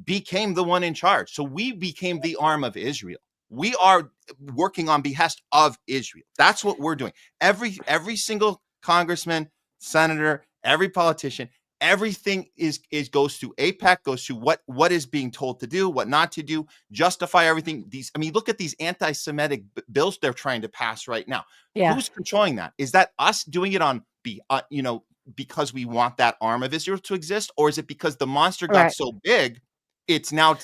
became the one in charge. So we became the arm of Israel. We are working on behest of Israel. That's what we're doing. Every single congressman, senator, every politician, everything is goes to APEC, goes to what is being told to do, what not to do, justify everything. Look at these anti-Semitic bills they're trying to pass right now. Yeah, Who's controlling that? Is that us doing it because we want that arm of Israel to exist, or is it because the monster got right. so big, it's now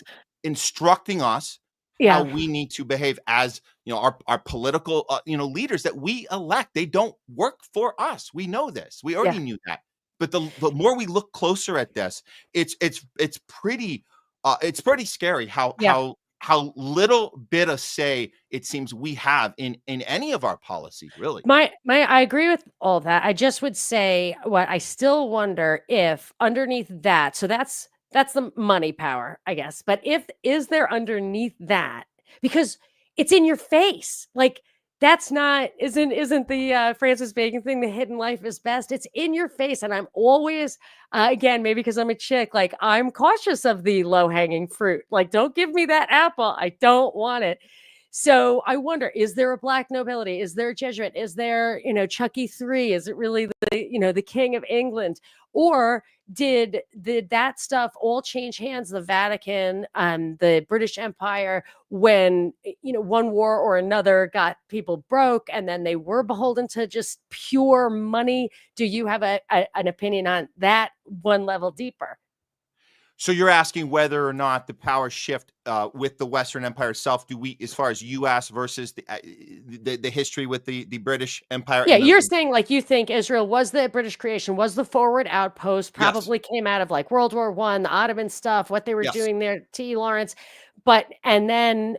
instructing us how Yeah, we need to behave as our political leaders that we elect. They don't work for us. We know this. We yeah, already knew that. But the more we look closer at this, it's pretty scary how yeah. little bit of say it seems we have in any of our policy, really. My I agree with all that. I just would say what I still wonder if underneath that, so that's the money power, I guess. But if is there underneath that, because it's in your face. Like That's not isn't the, Francis Bacon thing, "The hidden life is best"? It's in your face, and I'm always, again, maybe because 'cause I'm a chick, like, I'm cautious of the low-hanging fruit. Like, "Don't give me that apple, I don't want it." So, I wonder, is there a black nobility? Is there a Jesuit? Is there, Chucky 3? Is it really the King of England? Or did that stuff all change hands, the Vatican, the British Empire, when one war or another got people broke and then they were beholden to just pure money? Do you have an opinion on that one level deeper? So you're asking whether or not the power shift with the Western Empire itself, do we, as far as U.S. versus the history with the British Empire Yeah, and you're the saying, like, you think Israel was the British creation, was the forward outpost, yes, probably came out of, like, World War One, the Ottoman stuff, what they were yes. doing there, T. Lawrence, but and then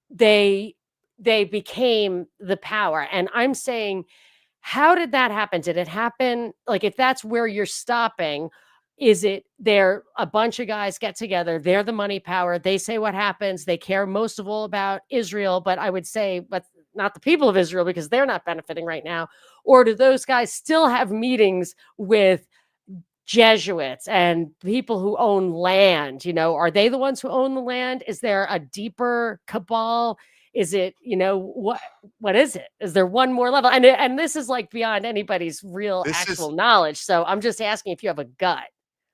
they they became the power, and I'm saying, how did that happen? Did it happen, like, if that's where you're stopping, is it there a bunch of guys get together, they're the money power, they say what happens, they care most of all about Israel, but I would say, but not the people of Israel because they're not benefiting right now? Or do those guys still have meetings with Jesuits and people who own land? Are they the ones who own the land? Is there a deeper cabal? Is it, what is it? Is there one more level? And this is like beyond anybody's real This is actual knowledge. So I'm just asking if you have a gut.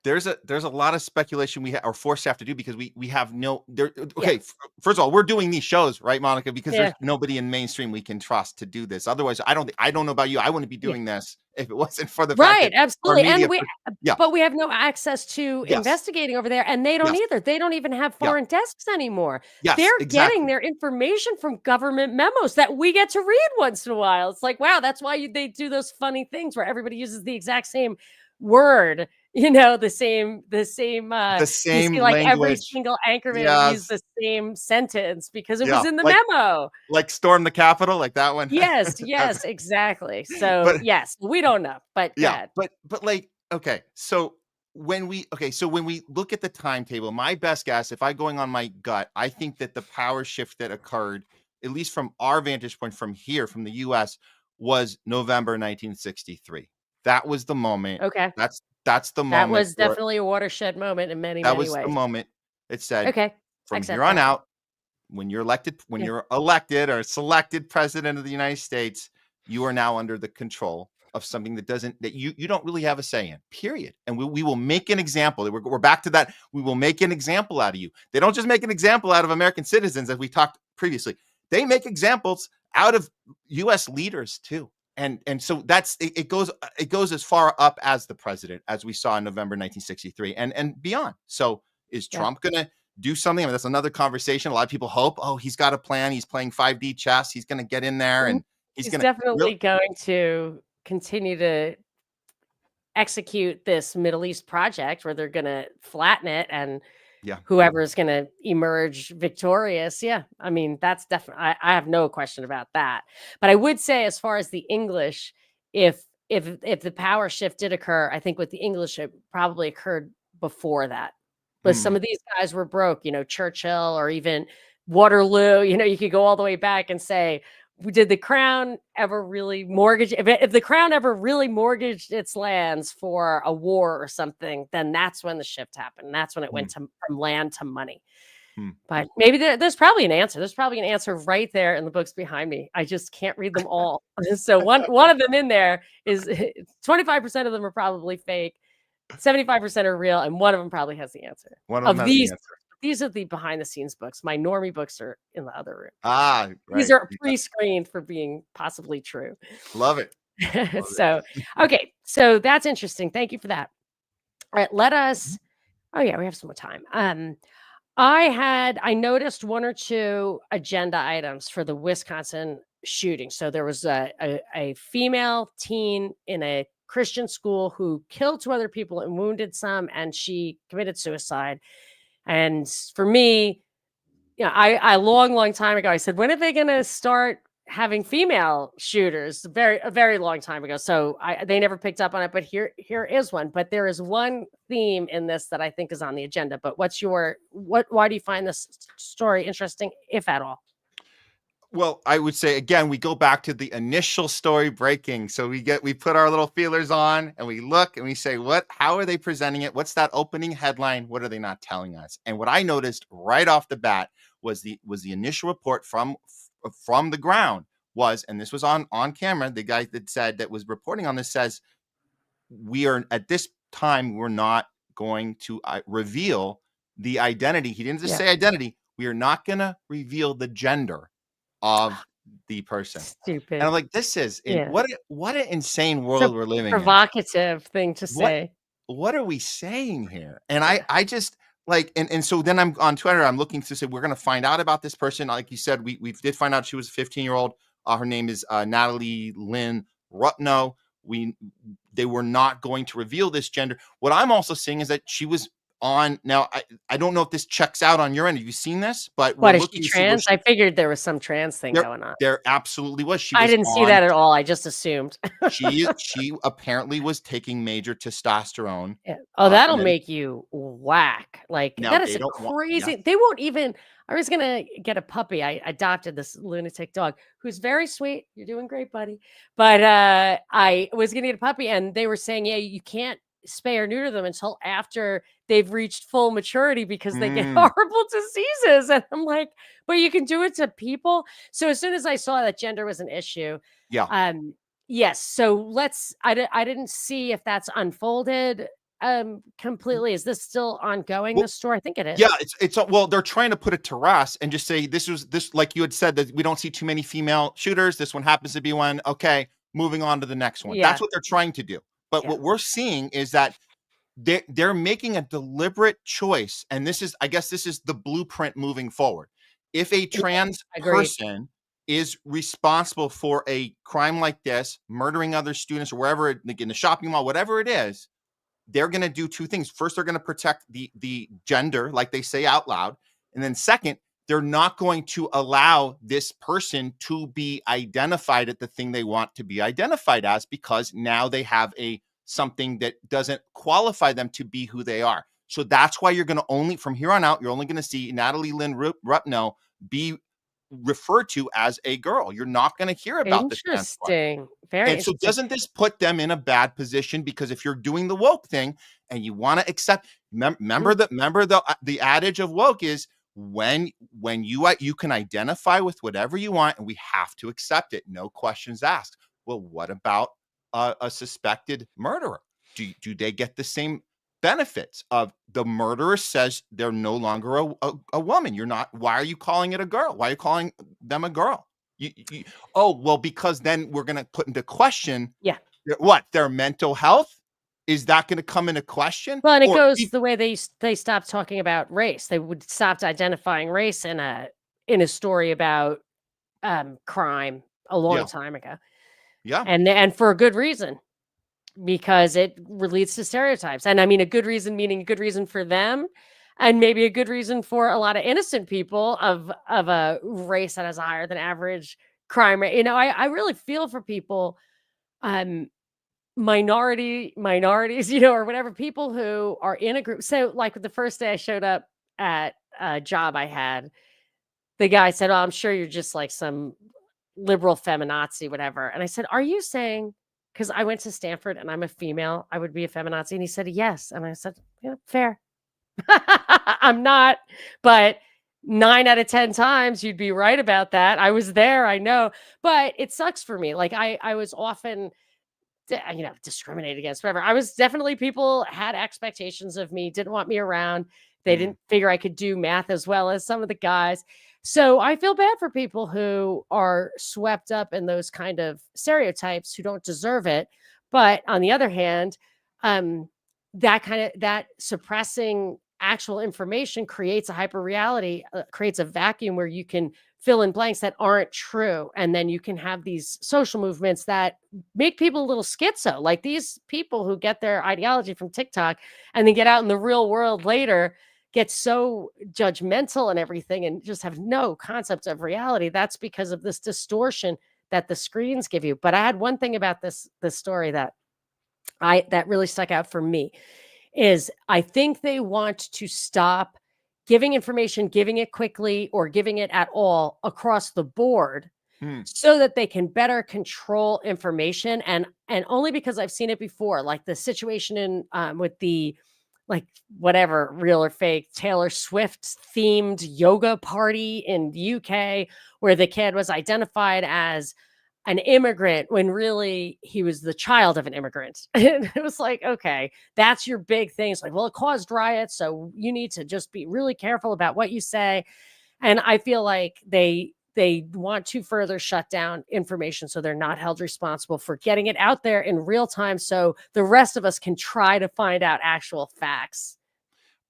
there's a lot of speculation we are forced to have to do because we have no there. Yeah. Okay, first of all, we're doing these shows, right, Monica? Because there's Yeah. nobody in mainstream we can trust to do this. Otherwise, I don't know about you. I wouldn't be Yeah. doing this if it wasn't for the fact Right, that our absolutely, media. and we Yeah. but we have no access to Yes. investigating over there, and they don't Yes. either. They don't even have Yeah. foreign desks anymore. Yes. They're getting Exactly. their information from government memos that we get to read once in a while. It's like, wow, that's why they do those funny things where everybody uses the exact same word, The you see, same like, every language. single anchorman use Yes. the same sentence because it was Yeah. in the memo. Like storm the Capitol, like that one. Yes, yes, exactly. So, But yes, we don't know, but go yeah, ahead. but like, okay, so when we look at the timetable, my best guess, if I going on my gut, I think that the power shift that occurred, at least from our vantage point from here, from the US, was November 1963. That was the moment. Okay. That's the That moment was where definitely a watershed moment in many, that many was the ways. moment it said, Okay, I from here accept on that. out, when Yeah. you're elected or selected president of the United States, you are now under the control of something that you don't really have a say in. Period. And we will make an example. We're back to that. We will make an example out of you. They don't just make an example out of American citizens, as we talked previously. They make examples out of U.S. leaders too. And so it goes as far up as the president, as we saw in November 1963 and beyond. So is Yeah. Trump going to do something? I mean, that's another conversation. A lot of people hope, oh, he's got a plan. He's playing 5D chess. He's going to get in there Mhm. and he's He's going to really, definitely going to continue to execute this Middle East project where they're gonna flatten it and yeah. whoever's gonna emerge victorious. Yeah, I mean, that's definitely, I have no question about that. But I would say as far as the English, if the power shift did occur, I think with the English, it probably occurred before that. But some Hmm. of these guys were broke, Churchill or even Waterloo. You could go all the way back and say, did the crown ever really mortgage if the crown ever really mortgaged its lands for a war or something, then that's when the shift happened. That's when it Hmm. went from land to money. Hmm. But maybe there's probably an answer. There's probably an answer right there in the books behind me. I just can't read them all. So one of them in there is 25% of them are probably fake, 75% are real, and one of them probably has the answer. One of them Of has the these, answer. these are the behind the scenes books. My normie books are in the other room. Ah, These right. are pre-screened for being possibly true. Love it. Love So, okay, so that's interesting. Thank you for that. All right, let it. us oh yeah, we have some more time. I noticed one or two agenda items for the Wisconsin shooting. So there was a female teen in a Christian school who killed two other people and wounded some, and she committed suicide. And for me, I long, long time ago, I said, when are they going to start having female shooters? A very long time ago. So they never picked up on it, but here is one. But there is one theme in this that I think is on the agenda. But why do you find this story interesting, if at all? Well, I would say again, we go back to the initial story breaking. So we put our little feelers on and we look and we say, how are they presenting it? What's that opening headline? What are they not telling us? And what I noticed right off the bat was the initial report from the ground was, and this was on camera, the guy that said that was reporting on this says, we are at this time, we're not going to reveal the identity. He didn't just Yeah. say identity. We are not going to reveal the gender of the person. And Stupid. I'm like, this is Yeah. what an insane So world we're living in. provocative thing to What say. what are we saying here? And I Yeah. I just like and so then I'm on Twitter, I'm looking to say we're gonna find out about this person. Like you said, we did find out she was a 15-year-old. Her name is Natalie Lynn Rutno. We They were not going to reveal this gender. What I'm also seeing is that she was on now. I don't know if this checks out on your end. Have you seen this? But we're What, is she looking to see where trans? I figured there was some trans thing there going on. there absolutely was. She I was didn't see on that at all, I just assumed. she apparently was taking major testosterone. Yeah. Oh, that'll And then make you whack. Like, now that is they a don't want yes. crazy they won't even I was gonna get a puppy. I adopted this lunatic dog who's very sweet. You're doing great, buddy. But, I was gonna get a puppy, and they were saying, "Yeah, you can't spay or neuter them until after they've reached full maturity because they get Mm, horrible diseases." And I'm like, "But you can do it to people?" So as soon as I saw that gender was an issue, yeah. um, yes, so I didn't see if that's unfolded, completely. Is this still ongoing, Well, this story? I think it yeah, is. well, they're trying to put it to rest and just say this like you had said that we don't see too many female shooters. This one happens to be one. Okay, moving on to the next one. That's Yeah, what they're trying to do. But yeah. what we're seeing is that they're making a deliberate choice, and I guess this is the blueprint moving forward. If a Yeah, trans agreed. person is responsible for a crime like this, murdering other students or wherever, like in the shopping mall, whatever it is, they're going to do two things. First, they're going to protect the gender, like they say out loud, and then second, they're not going to allow this person to be identified at the thing they want to be identified as because now they have a something that doesn't qualify them to be who they are. So that's why you're going to only from here on out, you're only going to see Natalie Lynn Rupno be referred to as a girl. You're not going to hear about the trans part. Interesting. Very And so interesting. doesn't this put them in a bad position? Because if you're doing the woke thing and you want to accept, Mm, remember the adage of woke is when you can identify with whatever you want and we have to accept it, no questions asked. Well, what about a suspected murderer? Do they get the same benefits of the murderer says they're no longer a woman? You're not. Why are you calling it a girl? Why are you calling them a girl? You Oh, well, because then we're gonna put into question yeah. their mental health? Is that gonna come into question? Well, and it Or goes the way they stopped talking about race. They would stopped identifying race in a story about, crime a long yeah, time ago, yeah, and for a good reason. Because it leads to stereotypes, and I mean a good reason meaning a good reason for them, and maybe a good reason for a lot of innocent people of a race that has a higher than average crime rate. I really feel for people, um, minorities, or whatever, people who are in a group. So, like, the first day I showed up at a job I had, the guy said, "Oh, I'm sure you're just like some liberal feminazi, whatever." And I said, "Are you saying because I went to Stanford and I'm a female, I would be a feminazi?" And he said, "Yes." And I said, "Yeah, fair." I'm not, but 9 out of 10 times you'd be right about that. I was there, I know. But it sucks for me. Like I was often discriminated against, whatever. I was definitely people had expectations of me, didn't want me around. They mm, didn't figure I could do math as well as some of the guys. So I feel bad for people who are swept up in those kind of stereotypes who don't deserve it. But on the other hand, um, that suppressing actual information creates a hyper reality, creates a vacuum where you can fill in blanks that aren't true. And then you can have these social movements that make people a little schizo, like these people who get their ideology from TikTok and then get out in the real world later, get so judgmental and everything, and just have no concept of reality. That's because of this distortion that the screens give you. But I had one thing about this story that really stuck out for me is I think they want to stop giving information, giving it quickly, or giving it at all across the board Hmm. so that they can better control information. And only because I've seen it before, like the situation in with the like whatever real or fake Taylor Swift themed yoga party in the UK where the kid was identified as an immigrant when really he was the child of an immigrant. And it was like, okay, that's your big thing. It's like, well, it caused riots, so you need to just be really careful about what you say. And I feel like they want to further shut down information so they're not held responsible for getting it out there in real time so the rest of us can try to find out actual facts.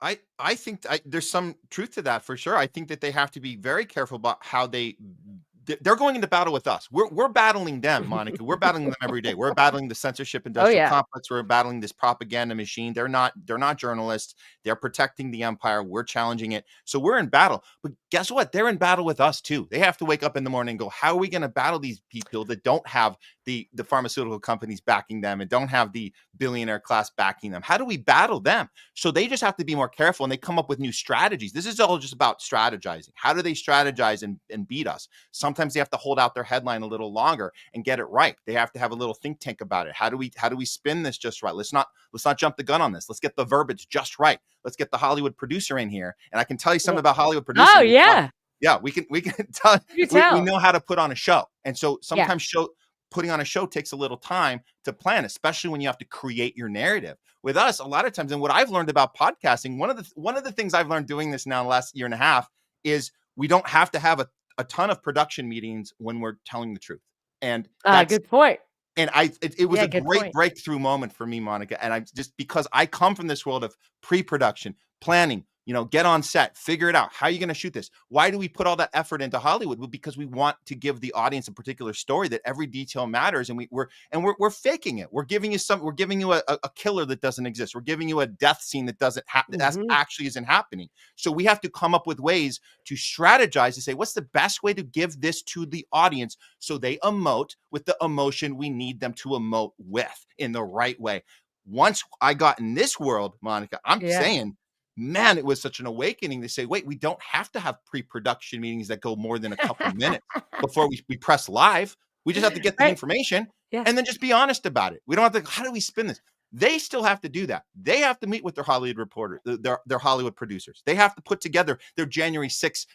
I think there's some truth to that for sure. I think that they have to be very careful about how they're going into battle with us. We're battling them, Monica. We're battling them every day. We're battling the censorship Oh industrial yeah. complex. We're battling this propaganda machine. They're not journalists. They're protecting the empire. We're challenging it. So we're in battle. But guess what? They're in battle with us too. They have to wake up in the morning and go, how are we going to battle these people that don't have the pharmaceutical companies backing them and don't have the billionaire class backing them? How do we battle them? So they just have to be more careful and they come up with new strategies. This is all just about strategizing. How do they strategize and beat us? Sometimes they have to hold out their headline a little longer and get it right. They have to have a little think tank about it. How do we spin this just right? Let's not jump the gun on this. Let's get the verbiage just right. Let's get the Hollywood producer in here. And I can tell you something Yeah. about Hollywood Oh producing. yeah. Yeah, we can tell You we tell. know how to put on a show. And so Yeah. sometimes putting on a show takes a little time to plan, especially when you have to create your narrative. With us, a lot of times, and what I've learned about podcasting, one of the things I've learned doing this now the last year and a half is we don't have to have a ton of production meetings when we're telling the truth. And that's Good point. and it was Yeah, a good great point. breakthrough moment for me, Monica. And I just because I come from this world of pre-production, planning, get on set, figure it out. How are you going to shoot this? Why do we put all that effort into Hollywood? Well, because we want to give the audience a particular story that every detail matters, and we're faking it. We're giving you a killer that doesn't exist. We're giving you a death scene that doesn't that Mhm. actually isn't happening. So we have to come up with ways to strategize to say what's the best way to give this to the audience so they emote with the emotion we need them to emote with in the right way. Once I got in this world, Monica, I'm Yeah. saying, man, it was such an awakening to say, wait, we don't have to have pre-production meetings that go more than a couple minutes before we press live. We just have to get the Right. information Yeah. and then just be honest about it. We don't have to, how do we spin this? They still have to do that. They have to meet with their Hollywood reporter, their Hollywood producers. They have to put together their January 6th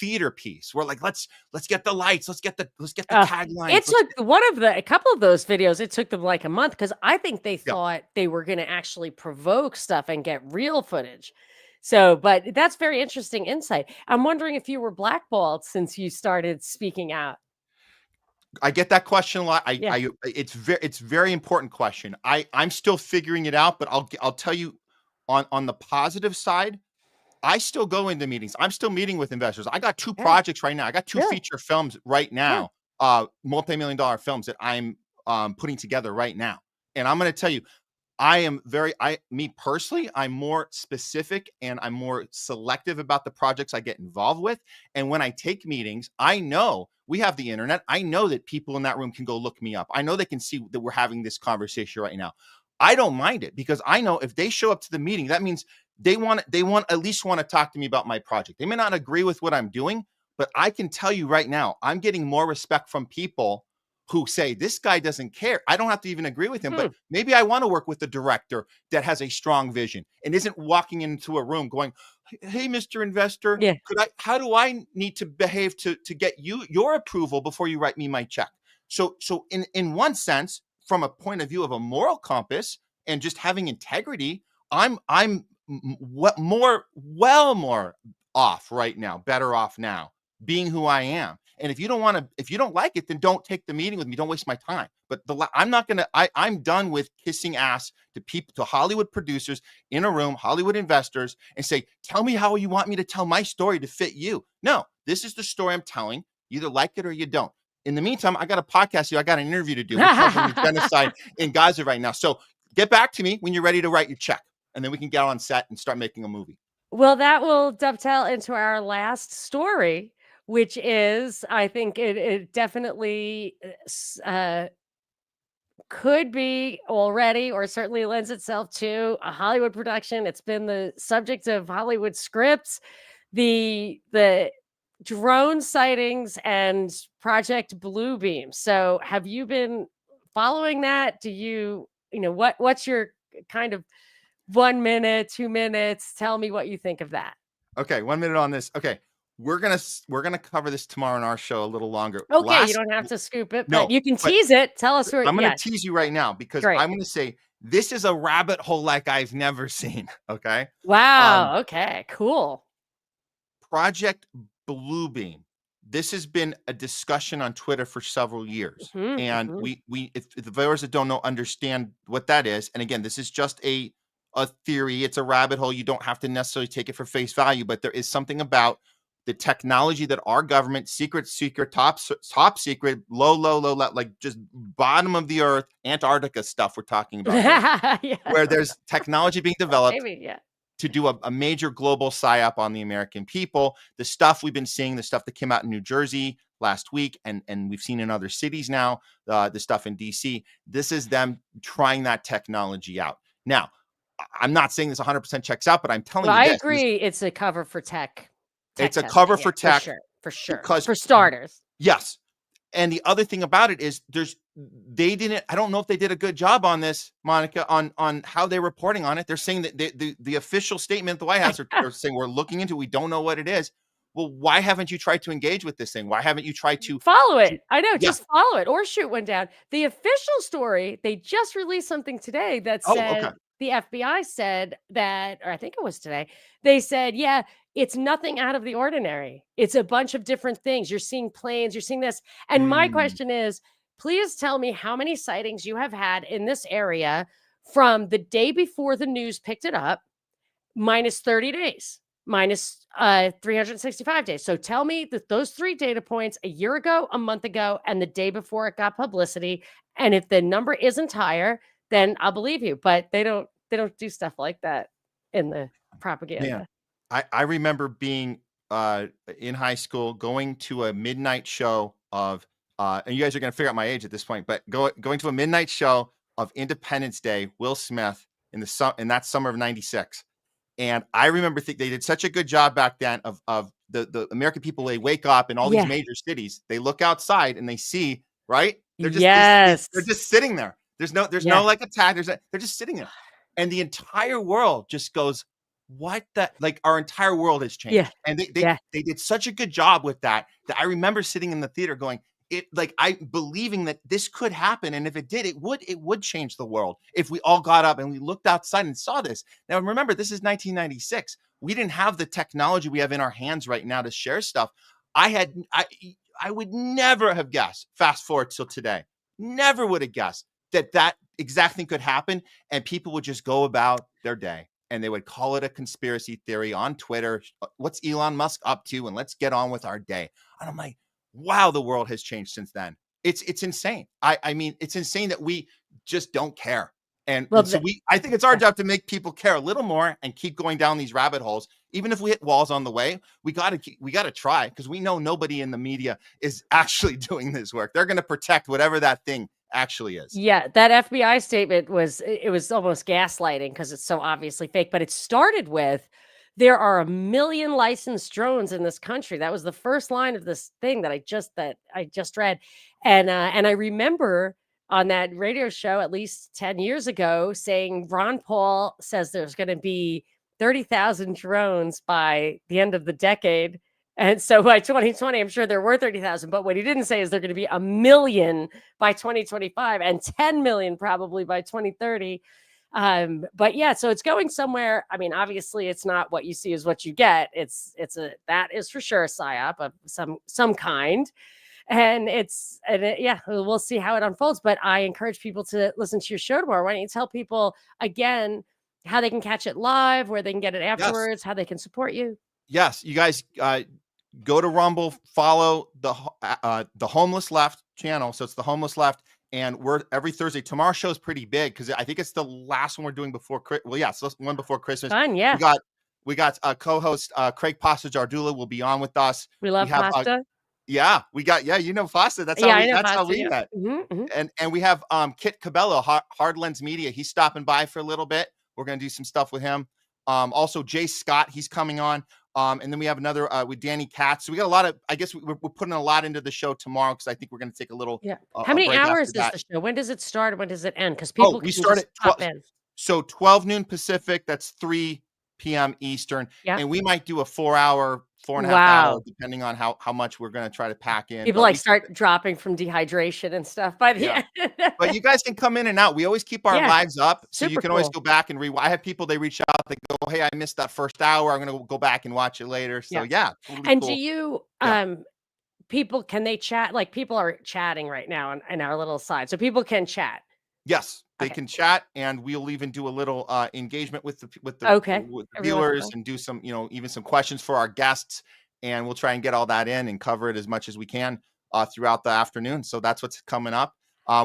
theater piece. We're like, let's get the lights, let's get the Uh, taglines. it took a couple of those videos, it took them like a month because I think they Yeah. thought they were gonna actually provoke stuff and get real footage. So, but that's very interesting insight. I'm wondering if you were blackballed since you started speaking out. I get that question a lot. Yeah. It's very important question. I'm still figuring it out, but I'll tell you on the positive side, I still go into meetings. I'm still meeting with investors. I got 2 Yeah. projects right now. I got 2 Really? feature films right Yeah. now, multi-million dollar films that I'm putting together right now. And I'm going to tell you, me personally, I'm more specific and I'm more selective about the projects I get involved with. And when I take meetings, I know we have the internet. I know that people in that room can go look me up. I know they can see that we're having this conversation right now. I don't mind it because I know if they show up to the meeting, that means they want at least want to talk to me about my project. They may not agree with what I'm doing, but I can tell you right now, I'm getting more respect from people who say this guy doesn't care. I don't have to even agree with him, Hmm. but maybe I want to work with a director that has a strong vision and isn't walking into a room going, "Hey, Mr. Investor, Yeah. how do I need to behave to get your approval before you write me my check?" So in one sense, from a point of view of a moral compass and just having integrity, I'm what more well more off right now, better off now, being who I am. And if you don't like it, then don't take the meeting with me. Don't waste my time. But I'm not gonna. I'm done with kissing ass to people, to Hollywood producers in a room, Hollywood investors, and say, tell me how you want me to tell my story to fit you. No, this is the story I'm telling. You either like it or you don't. In the meantime, I got a podcast here. I got an interview to do. We're covering the genocide in Gaza right now. So get back to me when you're ready to write your check, and then we can get on set and start making a movie. Well, that will dovetail into our last story, which is, I think it definitely could be already, or certainly lends itself to a Hollywood production. It's been the subject of Hollywood scripts. The drone sightings and Project Bluebeam. So, have you been following that? What's your kind of 1 minute, 2 minutes? Tell me what you think of that. Okay, 1 minute on this. Okay, we're gonna cover this tomorrow in our show a little longer. Okay, you don't have to scoop it, but No, you can but tease it. Tell us where. I'm gonna Yeah, tease you right now because great. I'm gonna say this is a rabbit hole like I've never seen. Okay, um, Wow, okay, cool. Project Bluebeam. This has been a discussion on Twitter for several years, Mhm, and mhm. if the viewers that don't know understand what that is, and again, this is just a theory. It's a rabbit hole. You don't have to necessarily take it for face value, but there is something about the technology that our government, secret, top secret, low, like just bottom of the earth, Antarctica stuff we're talking about here, Yeah, where there's technology being developed maybe, yeah. to do a major global psyop on the American people. The stuff we've been seeing, the stuff that came out in New Jersey last week, and we've seen in other cities now, the stuff in DC. This is them trying that technology out. Now, I'm not saying this 100% checks out, but I'm telling Well, you I this: agree it's a cover for tech it's a cover testing, yeah, for for tech sure, for sure. because For starters. yes, and the other thing about it is they didn't, I don't know if they did a good job on this, Monica, on how they're reporting on it. They're saying that the official statement, the White House are saying we're looking into it, we don't know what it is. Well, why haven't you tried to engage with this thing? Why haven't you tried Follow to it. I know, yeah. just follow it or shoot one down. The official story, they just released something today that Oh, okay. said the FBI said that, or I think it was today, they said, yeah, it's nothing out of the ordinary. It's a bunch of different things. You're seeing planes, you're seeing this. And my Mm, question is, please tell me how many sightings you have had in this area from the day before the news picked it up minus 30 days, minus 365 days. So tell me that those 3 data points a year ago, a month ago, and the day before it got publicity. And if the number isn't higher, then I'll believe you. But they don't do stuff like that in the man, propaganda. I remember being in high school going to a midnight show of and you guys are gonna figure out my age at this point, but going to a midnight show of Independence Day, Will Smith in that summer of '96. And I remember they did such a good job back then of the American people. They wake up in all these Yeah. major cities. They look outside and they see, right. They're Yes. just sitting there. There's no Yeah. like attack. They're just sitting there, and the entire world just goes, "What the?" Like our entire world has Yeah. changed, and Yeah. they did such a good job with that I remember sitting in the theater going, it like I believing that this could happen, and if it did, it would change the world if we all got up and we looked outside and saw this. Now remember, this is 1996. We didn't have the technology we have in our hands right now to share stuff. I would never have guessed. Fast forward till today, never would have guessed that exact thing could happen, and people would just go about their day and they would call it a conspiracy theory on Twitter. What's Elon Musk up to? And let's get on with our day. And I'm like, wow, the world has changed since then. It's insane. I mean, it's insane that we just don't care. Well, And so I think it's our yeah. job to make people care a little more and keep going down these rabbit holes. Even if we hit walls on the way, we gotta try because we know nobody in the media is actually doing this work. They're gonna protect whatever that thing actually is. Yeah, that FBI statement was it was almost gaslighting because it's so obviously fake, but it started with there are a million licensed drones in this country. That was the first line of this thing that I just read. And I remember on that radio show at least 10 years ago saying Ron Paul says there's going to be 30,000 drones by the end of the decade. And so by 2020, I'm sure there were 30,000, but what he didn't say is they're going to be a million by 2025 and 10 million probably by 2030. But yeah, so it's going somewhere. I mean, obviously it's not what you see is what you get. That is for sure a psyop of some kind. Yeah, we'll see how it unfolds. But I encourage people to listen to your show tomorrow. Why don't you tell people again how they can catch it live, where they can get it Yes. afterwards, how they can support you? Yes, you guys go to Rumble, follow the Homeless Left channel. So it's the Homeless Left, and we're every Thursday. Tomorrow's show is pretty big because I think it's the last one we're doing before. Well, yeah, so one before Christmas. Fun, We yeah. got we got co-host Craig Passage Ardula will be on with us. We We love have pasta. Yeah, we got you know Foster. Yeah, I know That's how Fausto, we yeah. met. Mhm. And we have Kit Cabello, Hard Lens Media. He's stopping by for a little bit. We're gonna do some stuff with him. Also Jay Scott, he's coming on. And then we have another with Danny Katz. So we got a lot of. I guess we're putting a lot into the show tomorrow because I think we're gonna take a little Yeah. How a many break after hours is that. the show? When does it start and when does it end? Because Oh, people we can start just at pop 12. in. So 12 noon Pacific. That's 3 p.m. Eastern, Yeah. and we might do a 4 hour, 4.5 hour, Wow. depending on how much we're gonna try to pack in. People, But like, we keep start dropping from dehydration and stuff by the yeah. end. But you guys can come in and out. We always keep our Yeah, lives up, so you super can always cool. go back and I have people, they reach out, they go, "Hey, I missed that first hour. I'm gonna go back and watch it later." So Yeah. yeah, totally And do cool. you, Yeah. people can they chat? Like, people are chatting right now on our little side, so people can chat. Yes, they Okay. can chat, and we'll even do a little engagement with Okay. with the Every once in a viewers while. and do some, even some questions for our guests, and we'll try and get all that in and cover it as much as we can throughout the afternoon. So that's what's coming up.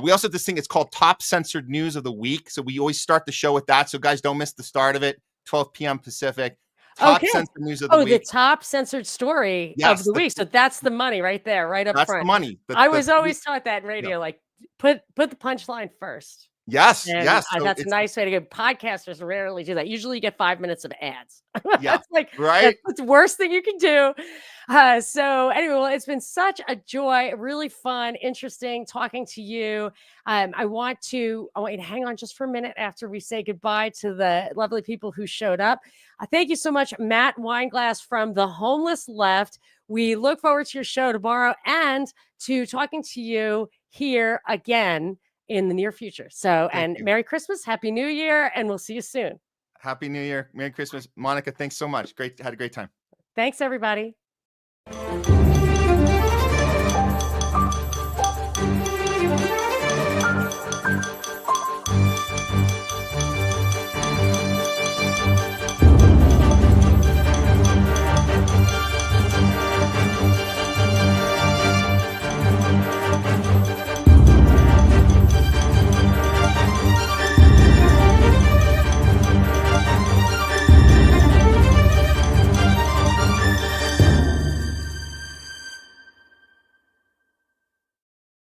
We also have this thing. It's called Top Censored News of the Week. So we always start the show with that. So guys, don't miss the start of it. 12 p.m. Pacific. Top Okay. Censored News of the Oh, the Week. top censored story of Yes, the week, so that's the money right there, right up that's the front. money. I The was three. always taught that in Yeah. radio, like, put the punchline first. Yes, And, yes. So that's a it's nice way to go. Podcasters rarely do that. Usually you get 5 minutes of ads. yeah, That's right. the worst thing you can do. So anyway, well, it's been such a joy, really fun, interesting talking to you. I want you to hang on just for a minute after we say goodbye to the lovely people who showed up. Thank you so much, Matt Weinglass from The Homeless Left. We look forward to your show tomorrow and to talking to you here again in the near future. So, Thank and you. Merry Christmas, Happy New Year, and we'll see you soon. Happy New Year. Merry Christmas. Monica, thanks so much. Had a great time. Thanks, everybody.